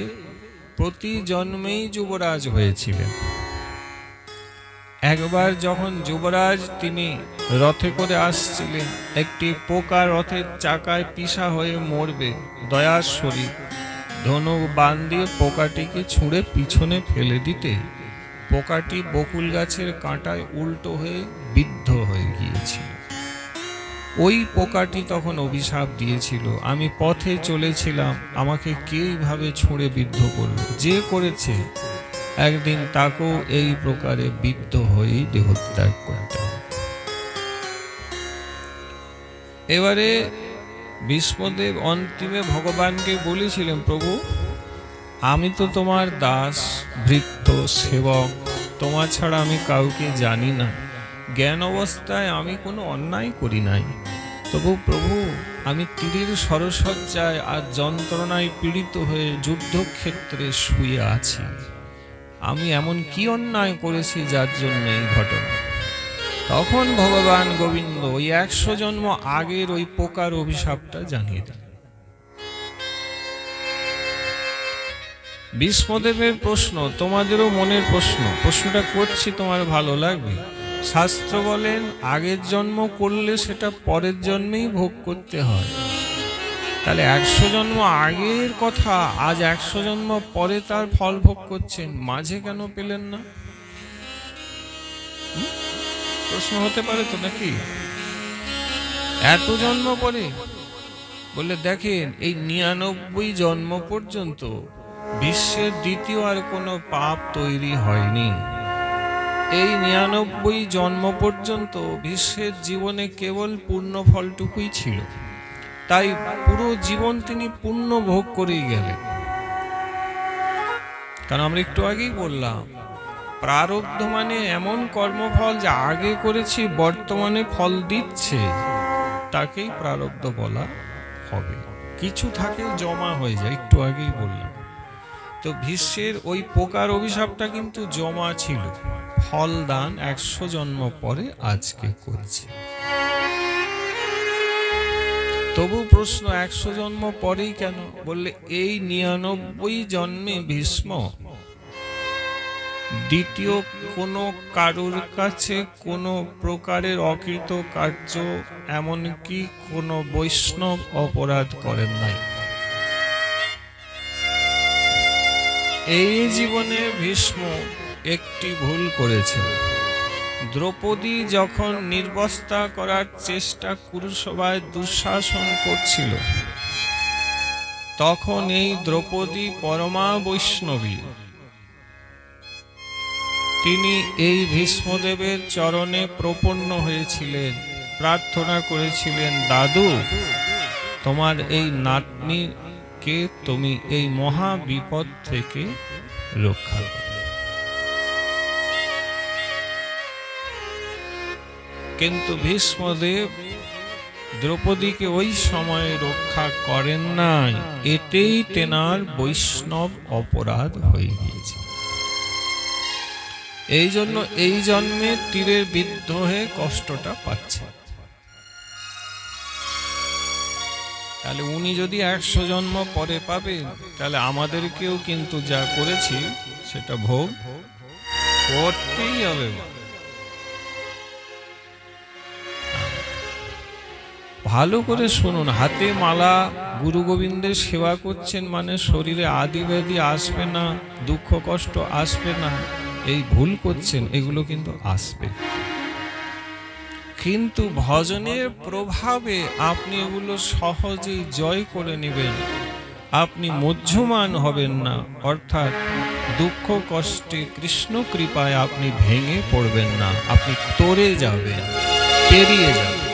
প্রতি জন্মেই যুবরাজ হয়েছিলেন। একবার যখন যুবরাজ তিনি রথে করে আসছিলেন, একটি পোকা রথের চাকায় পিষা হয়ে মরবে, দয়ার শরীর ধনুক বান দিয়ে পোকাটিকে ছুঁড়ে পিছনে ফেলে দিতে পোকাটি বকুল গাছের কাঁটায় উল্টো হয়ে বিদ্ধ হয়ে গিয়েছিল। ওই পোকাটি তখন অভিশাপ দিয়েছিল, আমি পথে চলেছিলাম, আমাকে কে এইভাবে ছুঁড়ে বিদ্ধ করল, যে করেছে একদিন তাকেও এই প্রকারে বিদ্ধ হয়েই দেহত্যাগ করতে হবে। এবারে ভীষ্মদেব অন্তিমে ভগবানকে বলেছিলেন, প্রভু আমি তো তোমার দাস, ভৃত্য, সেবক, তোমার ছাড়া আমি কাউকে জানি না, জ্ঞান অবস্থায় আমি কোনো অন্যায় করি নাই, তবু প্রভু আমি তীরের সরসজ্জায় আর যন্ত্রণায় পীড়িত হয়ে যুদ্ধক্ষেত্রে শুয়ে আছি, আমি এমন কি অন্যায় করেছি যার জন্য এই ঘটনা। তখন ভগবান গোবিন্দ ওই 100 জন্ম আগের ওই পোকার অভিশাপটা জানিয়ে দেন। ভীষ্মদেবের প্রশ্ন, তোমাদেরও মনের প্রশ্ন, প্রশ্নটা করছি, তোমার ভালো লাগবে। শাস্ত্র বলেন আগের জন্ম করলে সেটা পরের জন্মেই ভোগ করতে হয়। তাহলে 100 জন্ম আগের কথা আজ 100 জন্ম পরে তার ফল ভোগ করছেন, মাঝে কেন পেলেন না? প্রশ্ন হতে পারে তো নাকি? এত জন্ম পরে বললে, দেখেন এই 99 জন্ম পর্যন্ত বিশ্বের দ্বিতীয় আর কোনো পাপ তৈরি হয়নি। এই 99 জন্ম পর্যন্ত বিশ্বের জীবনে কেবল পূর্ণ ফলটুকুই ছিল, তাই পুরো জীবন তিনি পূর্ণ ভোগ করেই গেলেন। কারণ আমরা একটু আগেই বললাম, প্রারব্ধ মানে এমন কর্মফল যা আগে করেছি বর্তমানে ফল দিচ্ছে, তাকেই প্রারব্ধ বলা হবে। কিছু থাকে জমা হয়ে যায়, একটু আগেই বললাম। তো ভীষ্মের ওই পোকার অভিশাপটা কিন্তু জমা ছিল। ফল দান 100 জন্ম পরে আজকে করছে। তবু প্রশ্ন, 100 জন্ম পরেই কেন? বললে এই 99 জন্মে ভীষ্ম দ্বিতীয় কোনো কারুর কাছে কোনো প্রকারের অকৃত কার্য, এমনকি কোনো বৈষ্ণব অপরাধ করেন নাই। এই জীবনে ভীষ্ম একটি ভুল করেছে। দ্রৌপদী যখন নির্বস্ত্রা করার চেষ্টা কুরুসভায় দুঃশাসন করছিল, তখন এই দ্রৌপদী পরমা বৈষ্ণবী, তিনি এই ভীষ্মদেবের চরণে প্রপন্ন হয়েছিলেন, প্রার্থনা করেছিলেন, দাদু তোমার এই নাতনিকে তুমি এই মহা বিপদ থেকে রক্ষা করো। কিন্তু ভীষ্মদেব দ্রৌপদীকে ওই সময় রক্ষা করেন নাই। এতেই তেনার বৈষ্ণব অপরাধ হয়ে গিয়েছে। এই জন্য এই জন্মে তীরের বিদ্ধ হয়ে কষ্টটা পাচ্ছে। তাহলে উনি যদি 100 জন্ম পরে পাবেন, তাহলে আমাদেরকেও কিন্তু যা করেছি সেটা ভোগ করতেই হবে। ভালো করে শুনুন, হাতে মালা, গুরু গোবিন্দের সেবা করছেন মানে শরীরে আদি ব্যাধি আসবে না, দুঃখ কষ্ট আসবে না, এই ভুল করছেন, এগুলো কিন্তু আসবে। কিন্তু ভজনের প্রভাবে আপনি এগুলো সহজেই জয় করে নেবেন। আপনি মধ্যমান হবেন না, অর্থাৎ দুঃখ কষ্টে কৃষ্ণ কৃপায় আপনি ভেঙে পড়বেন না, আপনি তরে যাবেন, পেরিয়ে যাবেন।